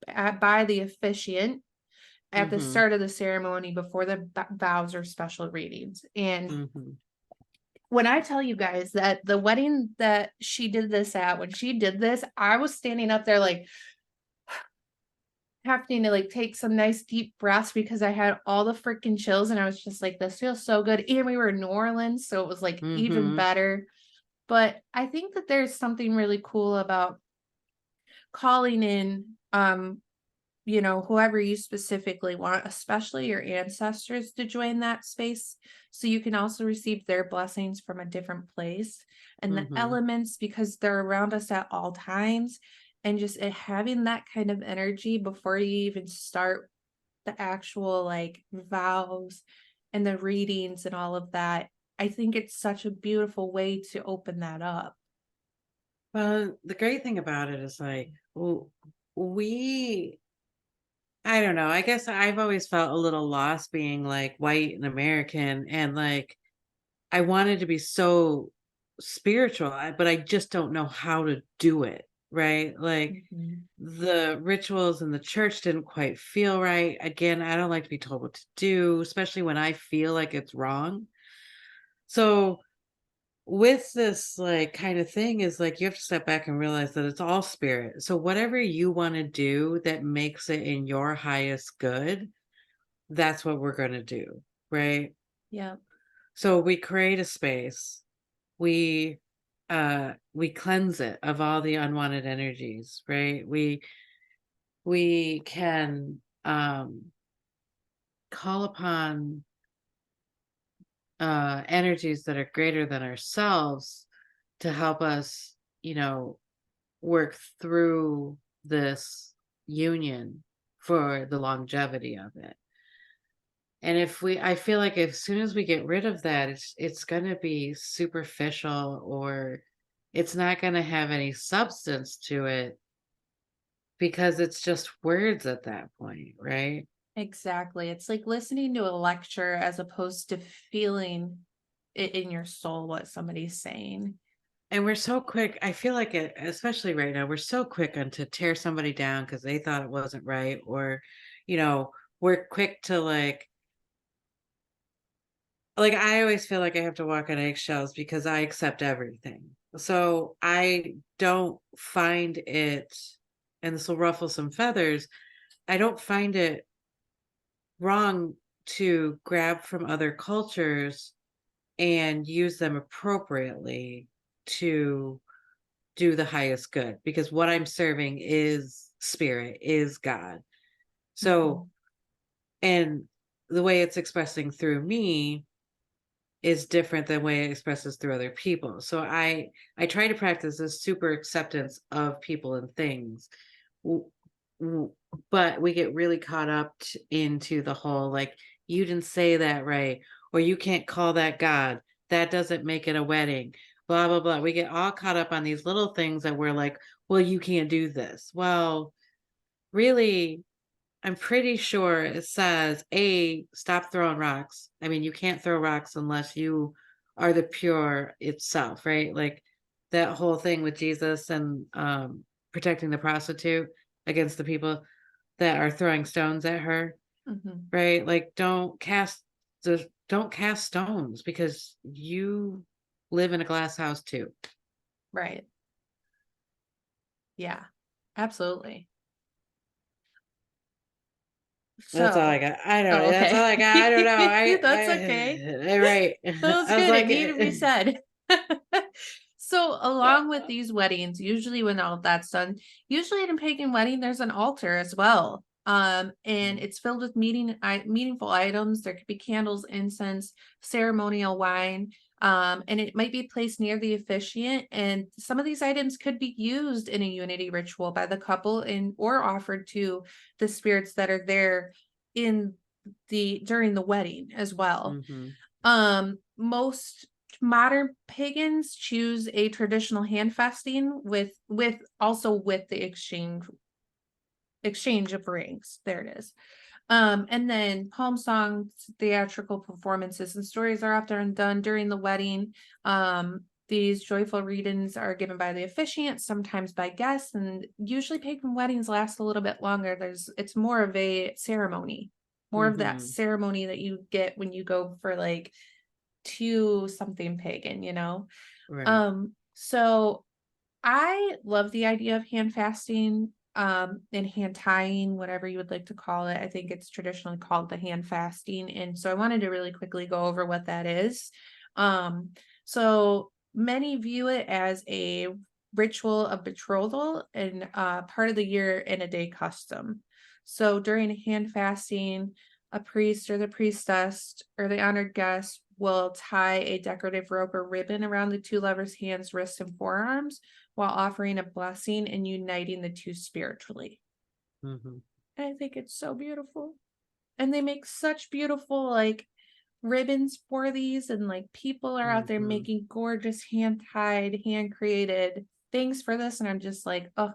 by the officiant at the mhm, start of the ceremony before the vows or special readings. And mhm. when I tell you guys that the wedding that she did this at, when she did this, I was standing up there like having to like take some nice deep breaths because I had all the freaking chills and I was just like, this feels so good. And we were in New Orleans, so it was like even Mhm. better. But I think that there's something really cool about calling in whoever you specifically want, especially your ancestors to join that space. So you can also receive their blessings from a different place and the Mhm. elements because they're around us at all times. And just having that kind of energy before you even start the actual like vows and the readings and all of that. I think it's such a beautiful way to open that up. Well, the great thing about it is like, we I don't know, I guess I've always felt a little lost being like white and American, and like I wanted to be so spiritual, but I just don't know how to do it, right? Like Mhm. the rituals in the church didn't quite feel right. Again, I don't like to be told what to do, especially when I feel like it's wrong. So with this like kind of thing is like you have to step back and realize that it's all spirit. So whatever you want to do that makes it in your highest good, that's what we're going to do, right? Yeah. So we create a space. We cleanse it of all the unwanted energies, right? We can call upon energies that are greater than ourselves to help us, you know, work through this union for the longevity of it. And if we I feel like as soon as we get rid of that, it's going to be superficial, or it's not going to have any substance to it because it's just words at that point, right? Exactly. It's like listening to a lecture as opposed to feeling it in your soul what somebody's saying. And we're so quick. I feel like it, especially right now, we're so quick on to tear somebody down because they thought it wasn't right, or, you know, we're quick to like I always feel like I have to walk on eggshells because I accept everything. So I don't find it, and this will ruffle some feathers, I don't find it wrong to grab from other cultures and use them appropriately to do the highest good, because what I'm serving is spirit, is God. So, Mhm. and the way it's expressing through me is different than the way it expresses through other people. So I try to practice this super acceptance of people and things. W- w- But we get really caught up into the whole like, you didn't say that right, or you can't call that God. That doesn't make it a wedding. Blah blah blah. We get all caught up on these little things that we're like, well, you can't do this. Well, really, I'm pretty sure it says, A, stop throwing rocks. I mean, you can't throw rocks unless you are the pure itself, right? Like that whole thing with Jesus and protecting the prostitute against the people that are throwing stones at her, Mhm. right? Like don't cast stones because you live in a glass house too. Right. Yeah. Absolutely. That's all I So, got. I don't. oh, That's all okay. I got. I don't know. That's okay. Right. That was I was good. It like, needed to be said. So, along with these weddings, usually when all that's done, usually at a pagan wedding, there's an altar as well. And it's filled with meaningful items. There could be candles, incense, ceremonial wine, and it might be placed near the officiant. And some of these items could be used in a unity ritual by the couple and or offered to the spirits that are there in the during the wedding as well. hmm Most modern pagans choose a traditional hand fasting with also with the exchange of rings. There it is. And then poem songs, theatrical performances, and stories are often done during the wedding. These joyful readings are given by the officiant, sometimes by guests, and usually pagan weddings last a little bit longer. It's more of a ceremony, more of that hmm ceremony that you get when you go for like to something pagan, you know? Right. So I love the idea of hand fasting, and hand tying, whatever you would like to call it. I think it's traditionally called the hand fasting. And so I wanted to really quickly go over what that is. Um, so many view it as a ritual of betrothal and part of the year and a day custom. So during hand fasting, a priest or the priestess or the honored guest will tie a decorative rope or ribbon around the two lovers' hands, wrists, and forearms while offering a blessing and uniting the two spiritually. hmm And I think it's so beautiful. And they make such beautiful like ribbons for these, and like people are out there hmm making gorgeous hand tied, hand created things for this. And I'm just like, oh,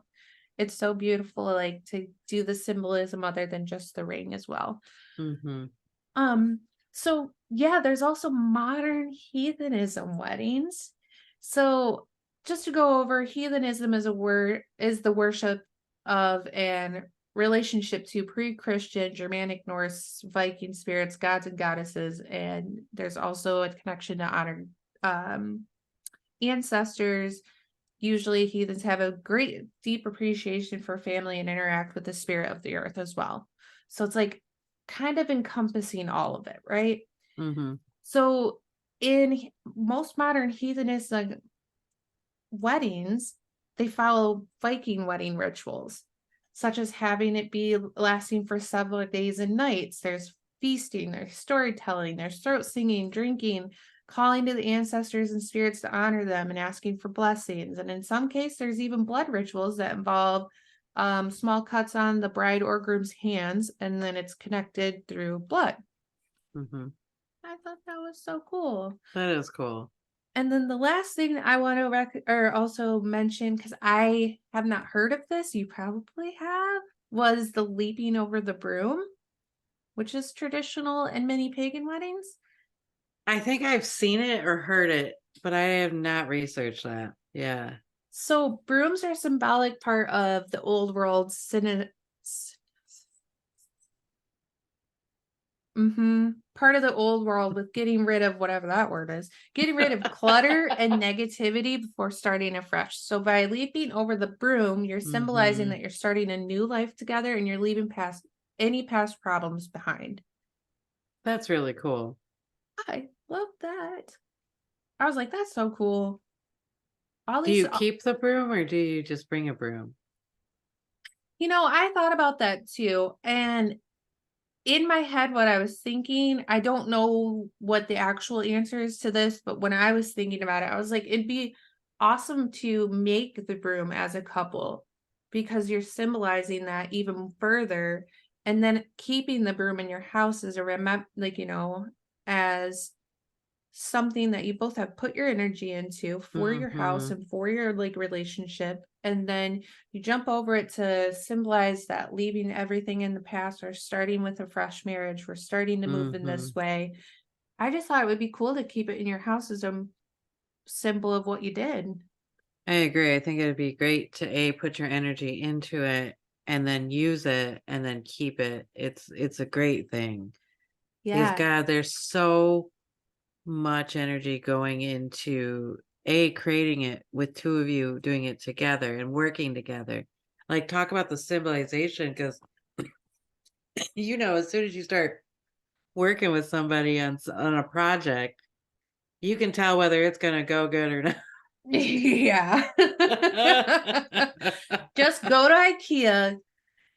it's so beautiful, like to do the symbolism other than just the ring as well. hmm Um, so yeah, there's also modern heathenism weddings. So just to go over, heathenism is the worship of and relationship to pre-Christian Germanic, Norse, Viking spirits, gods and goddesses, and there's also a connection to honored um ancestors. Usually heathens have a great deep appreciation for family and interact with the spirit of the earth as well. So it's like kind of encompassing all of it, right? hmm So in most modern heathenistic weddings, they follow Viking wedding rituals, such as having it be lasting for several days and nights. There's feasting, there's storytelling, there's throat singing, drinking, calling to the ancestors and spirits to honor them and asking for blessings. And in some cases, there's even blood rituals that involve small cuts on the bride or groom's hands, and then it's connected through blood. Mhm. I thought that was so cool. That is cool. And then the last thing I want to or also mention, because I have not heard of this, you probably have, was the leaping over the broom, which is traditional in many pagan weddings. I think I've seen it or heard it, but I have not researched that. Yeah. So brooms are a symbolic part of the old world part of the old world with getting rid of whatever that word is, getting rid of clutter and negativity before starting afresh. So by leaping over the broom, you're symbolizing that Mhm. you're starting a new life together and you're leaving past any past problems behind. That's really cool. I love that. I was like, that's so cool. All Do these, you keep the broom or do you just bring a broom? I thought about that too. And in my head, what I was thinking, I don't know what the actual answer is to this, but when I was thinking about it, I was like, it'd be awesome to make the broom as a couple because you're symbolizing that even further. And then keeping the broom in your house as a as something that you both have put your energy into for your house Mhm. and for your like relationship, and then you jump over it to symbolize that leaving everything in the past or starting with a fresh marriage, we're starting to move in this Mhm. way. I just thought it would be cool to keep it in your house as a symbol of what you did. I agree. I think it'd be great to put your energy into it and then use it and then keep it. It's a great thing. Because Yeah. God, there's so much energy going into creating it with two of you doing it together and working together. Like talk about the symbolization because as soon as you start working with somebody on a project, you can tell whether it's gonna go good or Yeah. not. Just go to IKEA,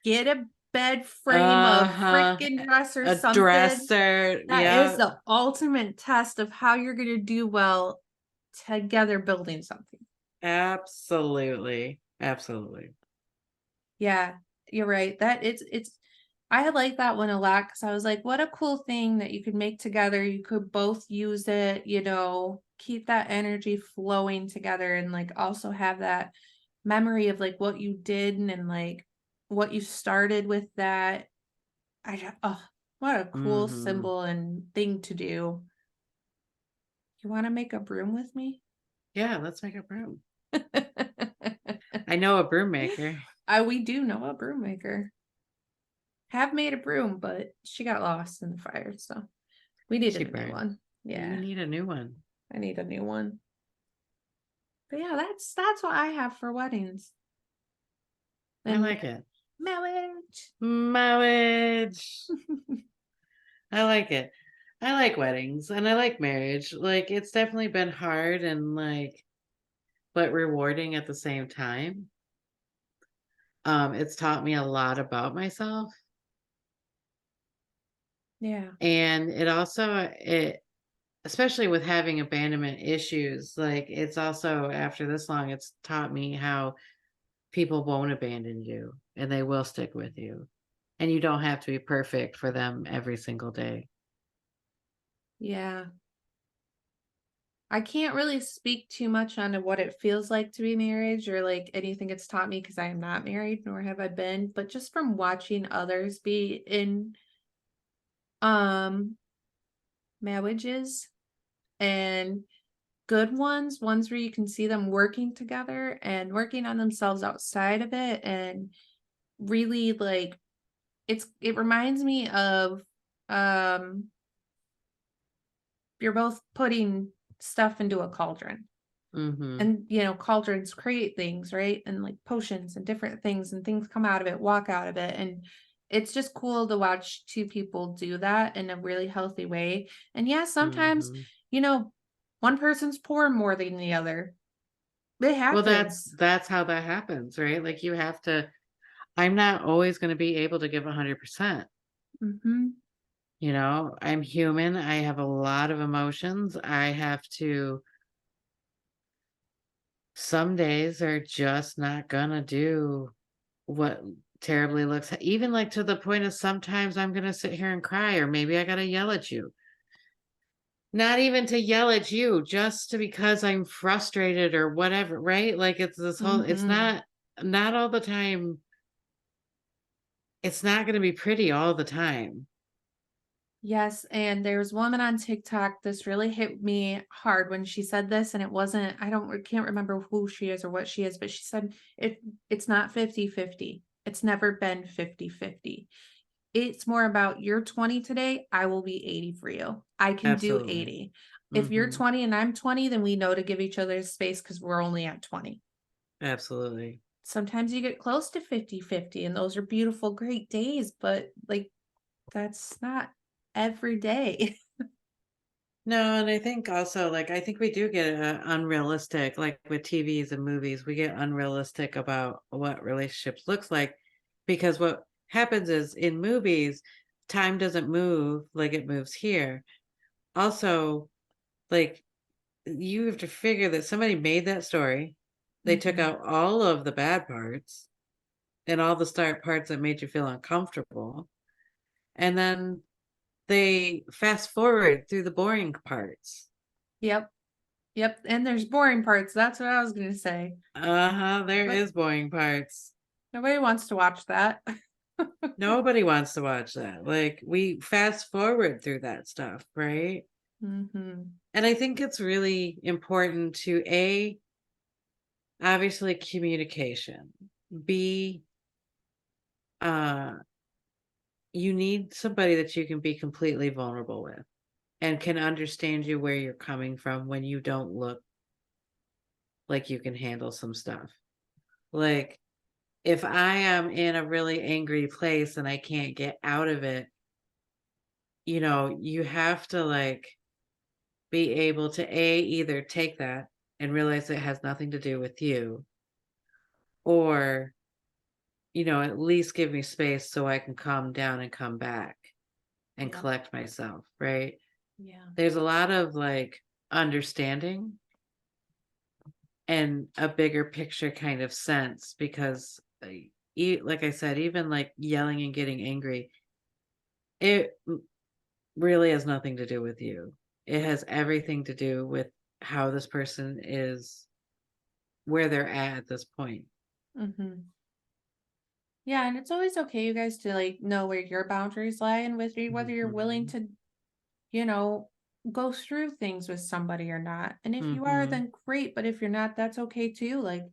get a bed frame, a Uh-huh. freaking dress or A something. dresser, That is yeah. the ultimate test of how you're gonna do well together building something. Absolutely, absolutely. Yeah, you're right. That it's I like that one a lot because I was like, what a cool thing that you could make together. You could both use it, keep that energy flowing together and like also have that memory of like what you did and like what you started with that. Oh, what a cool Mhm. symbol and thing to do. You want to make a broom with me? Yeah, let's make a broom. I know a broom maker. We do know a broom maker. Have made a broom, but she got lost in the fire, so we She needed a new burned. one. You Yeah, need a new one. I need a new one. But yeah, that's what I have for weddings I and like it. marriage. Marriage. I like it. I like weddings and I like marriage. Like it's definitely been hard and but rewarding at the same time. It's taught me a lot about myself. Yeah, And it especially with having abandonment issues, like it's also after this long, it's taught me how people won't abandon you and they will stick with you. And you don't have to be perfect for them every single day. yeah. I can't really speak too much on what it feels like to be married or like anything it's taught me because I am not married, nor have I been. But just from watching others be in um marriages and good ones where you can see them working together and working on themselves outside of it and really like it reminds me of um you're both putting stuff into a cauldron. Mhm. And cauldrons create things, right? And like potions and different things and things come out of it, walk out of it. And it's just cool to watch two people do that in a really healthy way. And yeah, sometimes, Mhm. you know, one person's pouring more than the other. It Well, happens. that's how that happens, right? Like you have to I'm not always going to be able to give 100%. Mhm. I'm human. I have a lot of emotions. I have to some days are just not gonna do what terribly looks even like to the point of sometimes I'm gonna sit here and cry, or maybe I gotta yell at you. Not even to yell at you, just to because I'm frustrated or whatever, right? Like it's this whole it's Mhm. not all the time. It's not gonna be pretty all the time. Yes, and there's a woman on TikTok, this really hit me hard when she said this, and it wasn't I can't remember who she is or what she is, but she said it's not 50-50. It's never been 50-50. It's more about you're 20 today, I will be 80 for you. I can do Absolutely. 80. If you're Mhm. 20 and I'm 20, then we know to give each other space because we're only at 20. Absolutely. Sometimes you get close to 50-50, and those are beautiful, great days, but like that's not every day. No, and I think also, like, I think we do get unrealistic, like with TVs and movies, we get unrealistic about what relationships looks like because what happens is in movies, time doesn't move like it moves here. Also, like, you have to figure that somebody made that story. They took Mhm. out all of the bad parts and all the start parts that made you feel uncomfortable. And then they fast forward through the boring parts. Yep. Yep, and there's boring parts, that's what I was gonna say. Uh-huh, there But is boring parts. nobody wants to watch that. Nobody wants to watch that. Like, we fast forward through that stuff, right? Mhm. And I think it's really important to obviously communication. B, uh, you need somebody that you can be completely vulnerable with and can understand you where you're coming from when you don't look like you can handle some stuff. Like, if I am in a really angry place and I can't get out of it, you have to like be able to either take that and realize it has nothing to do with you, or at least give me space so I can calm down and come back and Yeah, collect myself, right? yeah. There's a lot of like understanding and a bigger picture kind of sense because like I said, even like yelling and getting angry, it really has nothing to do with you. It has everything to do with how this person is, where they're at this point. Mhm. Yeah, and it's always okay, you guys, to, like, know where your boundaries lie and whether you're willing Mhm. to, you know, go through things with somebody or not. And if you are, Mhm. then great, but if you're not, that's okay too. Like,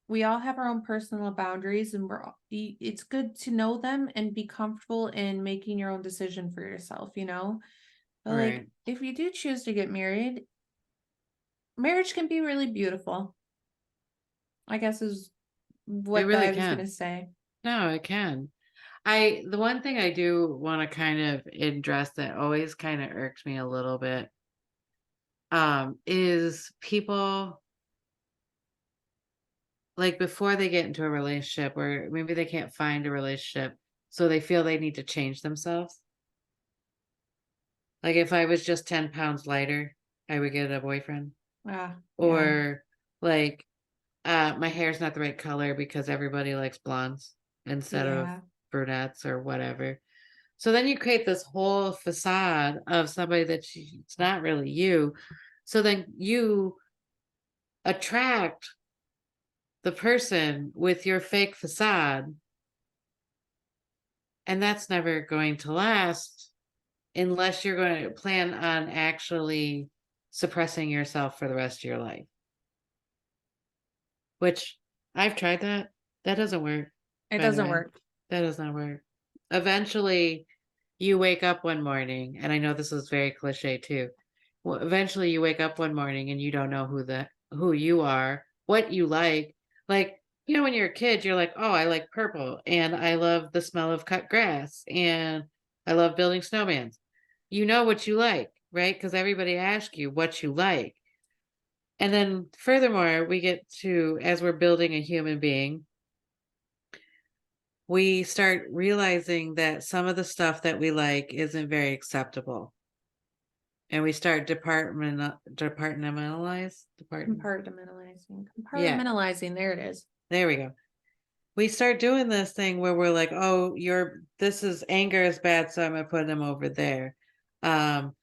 we all have our own personal boundaries, and it's good to know them and be comfortable in making your own decision for yourself. But like, Right. if you do choose to get married, marriage can be really beautiful, I guess is It what really I was gonna can. say. No, it can. The one thing I do want to kind of address that always kind of irks me a little bit, is people like before they get into a relationship or maybe they can't find a relationship, so they feel they need to change themselves. Like if I was just 10 pounds lighter, I would get a boyfriend. Ah, yeah, Or like my hair's not the right color because everybody likes blondes instead of yeah. brunettes or whatever. So then you create this whole facade of somebody it's not really you. So then you attract the person with your fake facade, and that's never going to last unless you're going to plan on actually suppressing yourself for the rest of your life, which I've tried that. That doesn't work, It by the doesn't way. work. That does not work. Eventually, you wake up one morning, and I know this is very cliche too. Well, eventually you wake up one morning and you don't know who you are, what you like. Like, when you're a kid, you're like, "Oh, I like purple and I love the smell of cut grass and I love building snowmans." You know what you like, right? Because everybody asks you what you like. And then furthermore, we get to as we're building a human being, we start realizing that some of the stuff that we like isn't very acceptable. And we start departmentalize department. Compartmentalizing. Yeah, Compartmentalizing, there it is. there we go. We start doing this thing where we're like, oh, this is anger is bad, so I'm gonna put them over there. Um,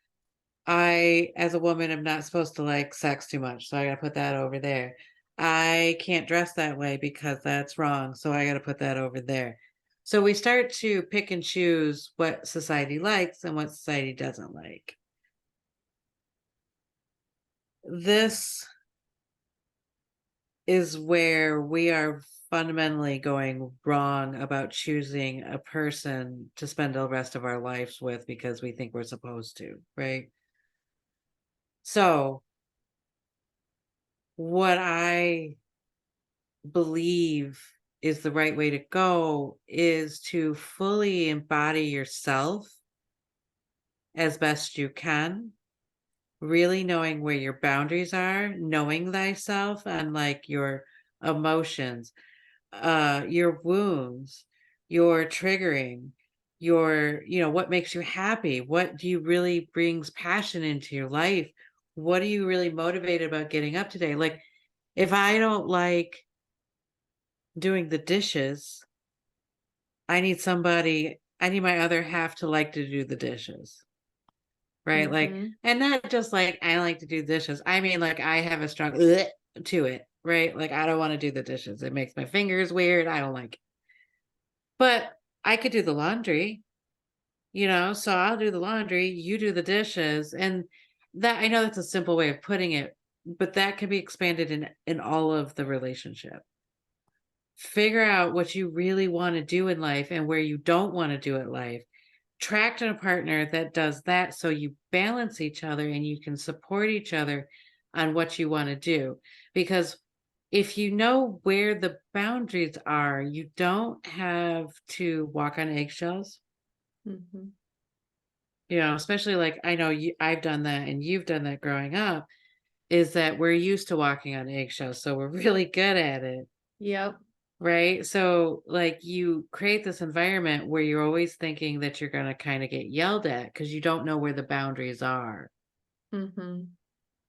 I, as a woman, am not supposed to like sex too much, so I gotta put that over there. I can't dress that way because that's wrong, so I gotta put that over there. So we start to pick and choose what society likes and what society doesn't like. This is where we are fundamentally going wrong about choosing a person to spend the rest of our lives with because we think we're supposed to, right? So, what I believe is the right way to go is to fully embody yourself as best you can, really knowing where your boundaries are, knowing thyself and like your emotions, your wounds, your triggering, what makes you happy, what do you really brings passion into your life, what are you really motivated about getting up today. Like, if I don't like doing the dishes, I need my other half to like to do the dishes, right? Like, Mhm. and not just like I like to do dishes, I mean like I have a strong "Ugh" to it, right? Like, I don't want to do the dishes, it makes my fingers weird, I don't like it. But I could do the laundry, so I'll do the laundry, you do the dishes. And that, I know that's a simple way of putting it, but that can be expanded in all of the relationship. Figure out what you really want to do in life and where you don't want to do it life. Attract a partner that does that so you balance each other and you can support each other on what you want to do. Because if you know where the boundaries are, you don't have to walk on eggshells. Mhm. Especially like I know I've done that and you've done that growing up, is that we're used to walking on eggshells. So we're really good at it. Yep. Right. So, like, you create this environment where you're always thinking that you're going to kind of get yelled at because you don't know where the boundaries are. Mhm.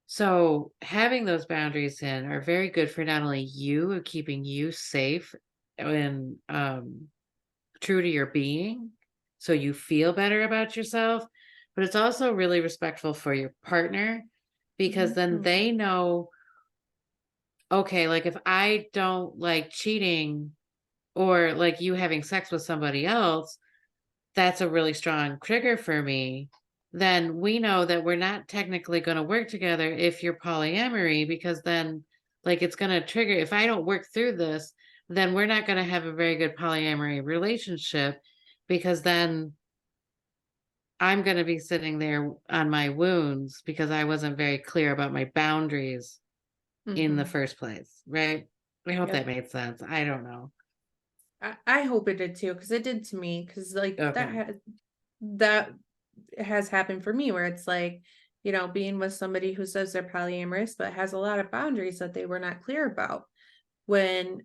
So, having those boundaries in are very good for not only you, keeping you safe and true to your being. So you feel better about yourself, but it's also really respectful for your partner because then Mhm. they know, okay, like if I don't like cheating or like you having sex with somebody else, that's a really strong trigger for me. Then we know that we're not technically going to work together if you're polyamory, because then, like, it's going to trigger. If I don't work through this, then we're not going to have a very good polyamory relationship, because then I'm going to be sitting there on my wounds because I wasn't very clear about my boundaries in the Mhm. first place, right? I hope that Yep. made sense. I don't know. I hope it did too, because it did to me. Because like Okay. that has happened for me where it's like, being with somebody who says they're polyamorous but has a lot of boundaries that they were not clear about. When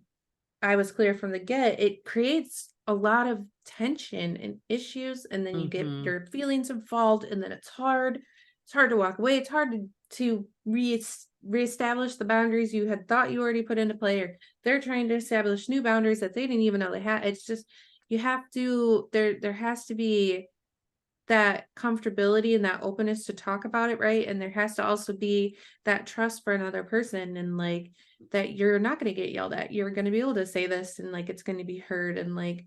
I was clear from the get, it creates a lot of tension and issues, and then you get Mm-hmm. your feelings involved, and then it's hard. It's hard to walk away. It's hard to reestablish the boundaries you had thought you already put into play, or they're trying to establish new boundaries that they didn't even know they had. It's just you have to there has to be that comfortability and that openness to talk about it, right? And there has to also be that trust for another person, and like that you're not going to get yelled at. You're going to be able to say this, and like it's going to be heard. And like,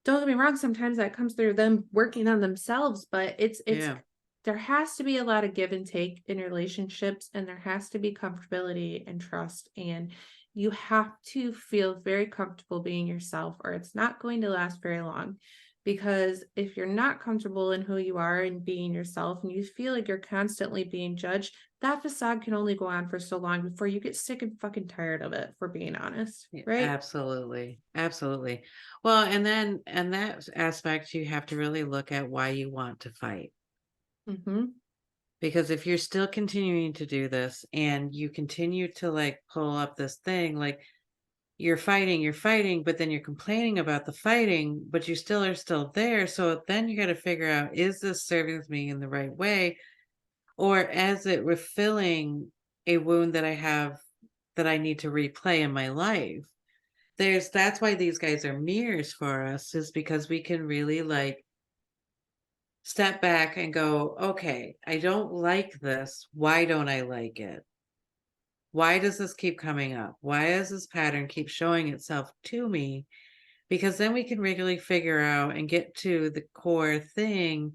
don't get me wrong, sometimes that comes through them working on themselves, but it's Yeah. there has to be a lot of give and take in relationships, and there has to be comfortability and trust, and you have to feel very comfortable being yourself, or it's not going to last very long. Because if you're not comfortable in who you are and being yourself, and you feel like you're constantly being judged, that facade can only go on for so long before you get sick and fucking tired of it, for being honest, Yeah, right? absolutely. Absolutely. Well, and that aspect, you have to really look at why you want to fight. Mm-hmm. Because if you're still continuing to do this and you continue to like pull up this thing, like you're fighting, but then you're complaining about the fighting, but you still are still there. So then you got to figure out, is this serving me in the right way? Or is it refilling a wound that I have that I need to replay in my life? That's why these guys are mirrors for us, is because we can really like step back and go, okay, I don't like this. Why don't I like it? Why does this keep coming up? Why does this pattern keep showing itself to me? Because then we can really figure out and get to the core thing.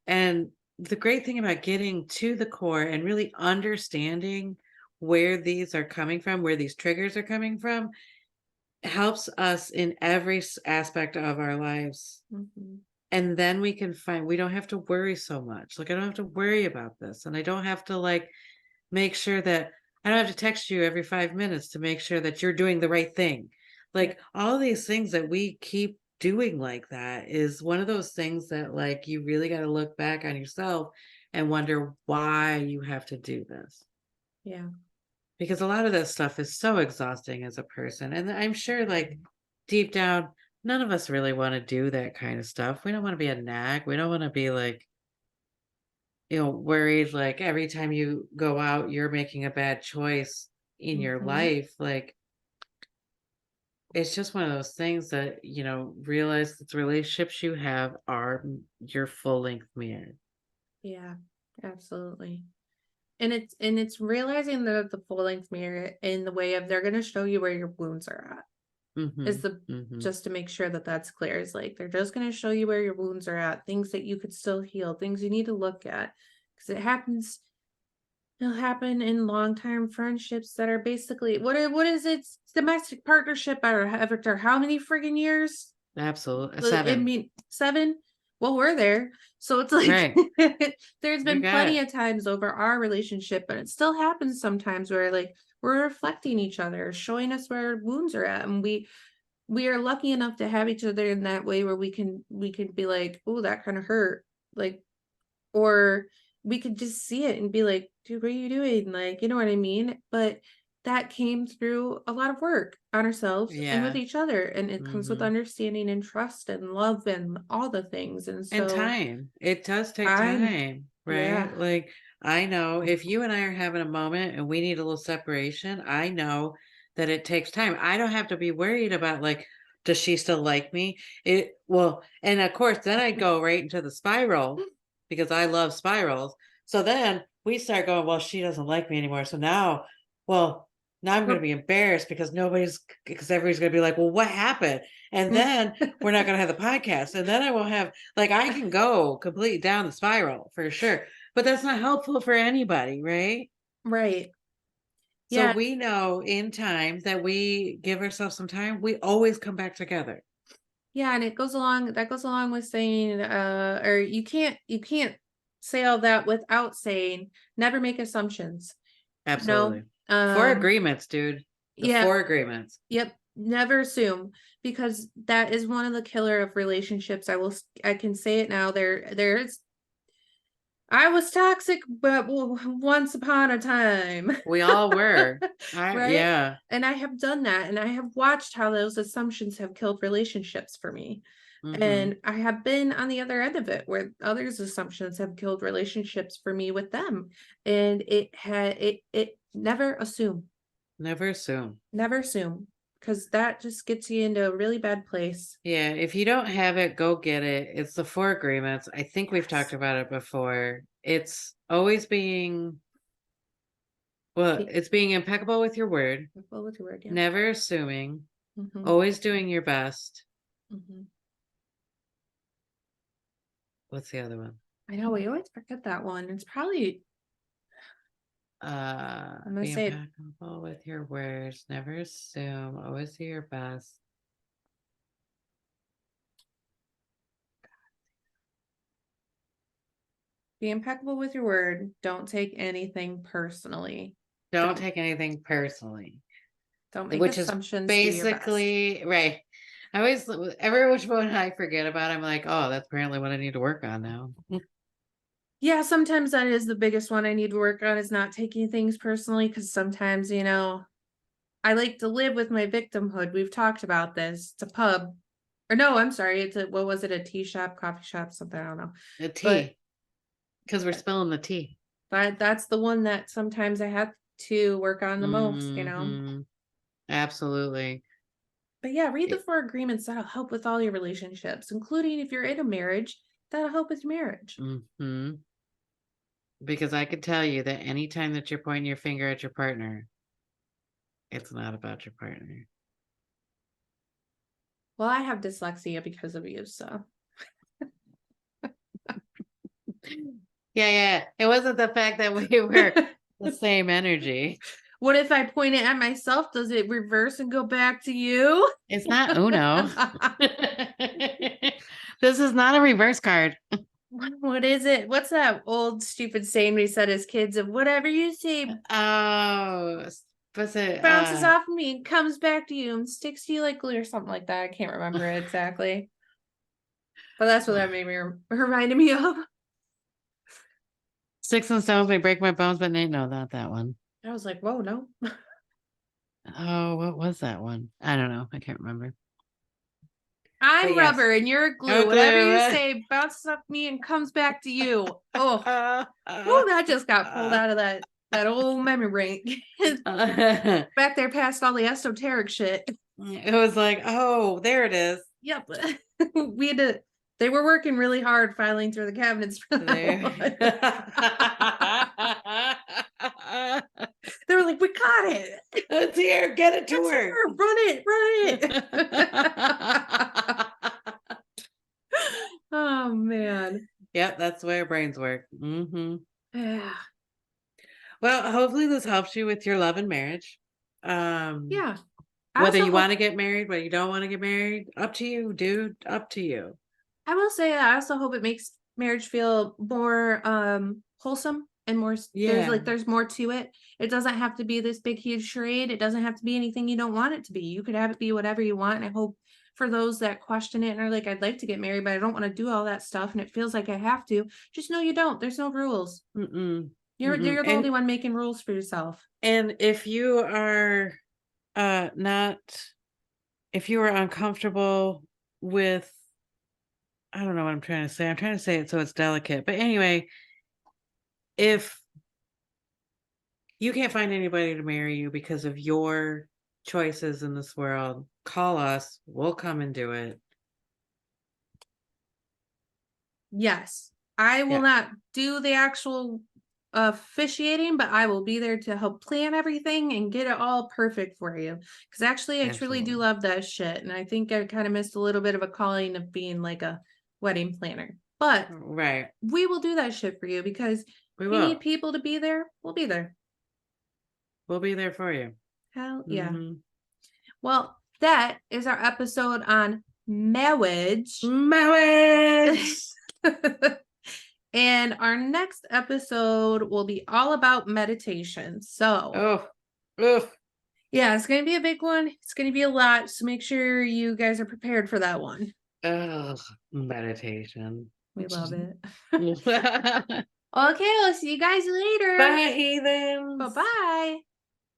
And the great thing about getting to the core and really understanding where these are coming from, where these triggers are coming from, helps us in every aspect of our lives. Mhm. And then we can find, we don't have to worry so much. Like, I don't have to worry about this. And I don't have to like make sure that I don't have to text you every 5 minutes to make sure that you're doing the right thing. Yeah. Like, all these things that we keep doing like that is one of those things that like you really got to look back on yourself and wonder why you have to do this. Yeah. Because a lot of that stuff is so exhausting as a person. And I'm sure like deep down, none of us really want to do that kind of stuff. We don't want to be a nag. We don't want to be like, worried like every time you go out, you're making a bad choice in your Mhm. life. Like, it's just one of those things that, realize that the relationships you have are your full length mirror. Yeah, absolutely. And it's realizing the full length mirror in the way of they're gonna show you where your wounds are at. Mm-hmm. Is the Mm-hmm. Just to make sure that that's clear, is like they're just gonna show you where your wounds are at, things that you could still heal, things you need to look at, because it'll happen in long-term friendships that are basically what is it? It's domestic partnership after how many friggin' years? Absolutely. I 7. mean, 7? Well, we're there. So it's like Right. there's You been got plenty it. of times over our relationship, but it still happens sometimes where like we're reflecting each other, showing us where our wounds are at. And we are lucky enough to have each other in that way where we can be like, oh, that kind of hurt. Like, or we could just see it and be like, dude, what are you doing? Like, you know what I mean? But that came through a lot of work on ourselves and with Yeah. each other. And it comes with Mm-hmm. understanding and trust and love and all the things. And And so time. It does take I'm, time, yeah, right? Like, I know if you and I are having a moment and we need a little separation, I know that it takes time. I don't have to be worried about like, does she still like me? And of course, then I go right into the spiral because I love spirals. So then we start going, well, she doesn't like me anymore. So well, now I'm going to be embarrassed because everybody's going to be like, well, what happened? And then we're not going to have the podcast. And then I will have, like, I can go completely down the spiral for sure, but that's not helpful for anybody, right? right. So Yeah. we know in time that we give ourselves some time, we always come back together. Yeah. And that goes along with saying, or you can't say all that without saying, never make assumptions. No. Absolutely. 4 agreements, dude. The Yeah. 4 agreements. Yep, never assume, because that is one of the killer of relationships. I can say it now. There's I was toxic, but once upon a time. We all were. Right? Yeah. And I have done that, and I have watched how those assumptions have killed relationships for me. Mm-hmm. And I have been on the other end of it where others' assumptions have killed relationships for me with them. And it never assume. Never assume. Never assume, because that just gets you into a really bad place. Yeah, if you don't have it, go get it. It's the 4 agreements. I think we've talked Yes. about it before. It's always it's being impeccable with your word, Careful with your word, yeah. never assuming, Mhm, always doing your best. mhm. What's the other one? I know, we always forget that one. It's probably I'm gonna Be say it. impeccable with your words, never assume, always do your best. Be impeccable with your word. Don't take anything personally. Don't Don't take anything personally, don't make which is assumptions, do your best. basically right. I always, every which one I forget about, I'm like, oh, that's apparently what I need to work on now. Yeah, sometimes that is the biggest one I need to work on, is not taking things personally, because sometimes, I like to live with my victimhood. We've talked about this. It's a pub. Or no, I'm sorry. It's a what was it? A tea shop, coffee shop, something. I don't know. The But tea, because we're spilling the tea. that's the one that sometimes I have to work on the most. Hmm. Absolutely. But yeah, read the It- 4 agreements. That'll help with all your relationships, including if you're in a marriage, that'll help with your marriage. mhm. Because I could tell you that anytime that you're pointing your finger at your partner, it's not about your partner. Well, I have dyslexia because of you, so Yeah, yeah. It wasn't the fact that we were the same energy. what if I point it at myself? Does it reverse and go back to you? It's not Uno. This is not a reverse card. What is it? What's that old stupid saying we said as kids of whatever you say Oh, what's it? bounces off of me and comes back to you and sticks to you like glue or something like that. I can't remember it exactly. But that's what that made me reminded me of. Sticks and stones may break my bones, but no, not that one. I was like, whoa, no. Oh, what was that one? I don't know. I can't remember. But I'm yes. rubber and you're glue. Oh, Whatever you glue. say bounces off me and comes back to you. Oh, oh, that just got pulled out of that old memory bank. Back there past all the esoteric shit. It was like, oh, there it is. Yep. We had to they were working really hard filing through the cabinets for that There. one. They were like, we got it. It's here. Get it to It's her. here. Run it. Oh man. Yep, that's the way our brains work. Yeah. Well, hopefully this helps you with your love and marriage. Um, Yeah. I whether also you want hope to get married, whether you don't want to get married, up to you, dude. Up to you. I will say I also hope it makes marriage feel more wholesome and more Yeah. there's more to it. It doesn't have to be this big huge charade. It doesn't have to be anything you don't want it to be. You could have it be whatever you want. And I hope for those that question it and are like, I'd like to get married, but I don't want to do all that stuff and it feels like I have to. Just know you don't. There's no rules. Mm-mm. You're Mm-mm. you're the only one making rules for yourself. And if you are not if you are uncomfortable with I don't know what I'm trying to say. I'm trying to say it so it's delicate. But anyway, if you can't find anybody to marry you because of your choices in this world, call us. We'll come and do it. Yes. I will Yeah, not do the actual officiating, but I will be there to help plan everything and get it all perfect for you. Because actually, I truly do absolutely. love that shit. And I think I kind of missed a little bit of a calling of being like a wedding planner. But Right. we will do that shit for you because if We you need will. people to be there, we'll be there. We'll be there for you. Hell yeah. Hmm. Well, that is our episode on marriage. Marriage. And our next episode will be all about meditation. So, Oh, oh, yeah, it's going to be a big one. It's going to be a lot. So, make sure you guys are prepared for that one. oh, meditation. We love it. Bye, Okay, we'll see you guys later. Bye heathens. bye.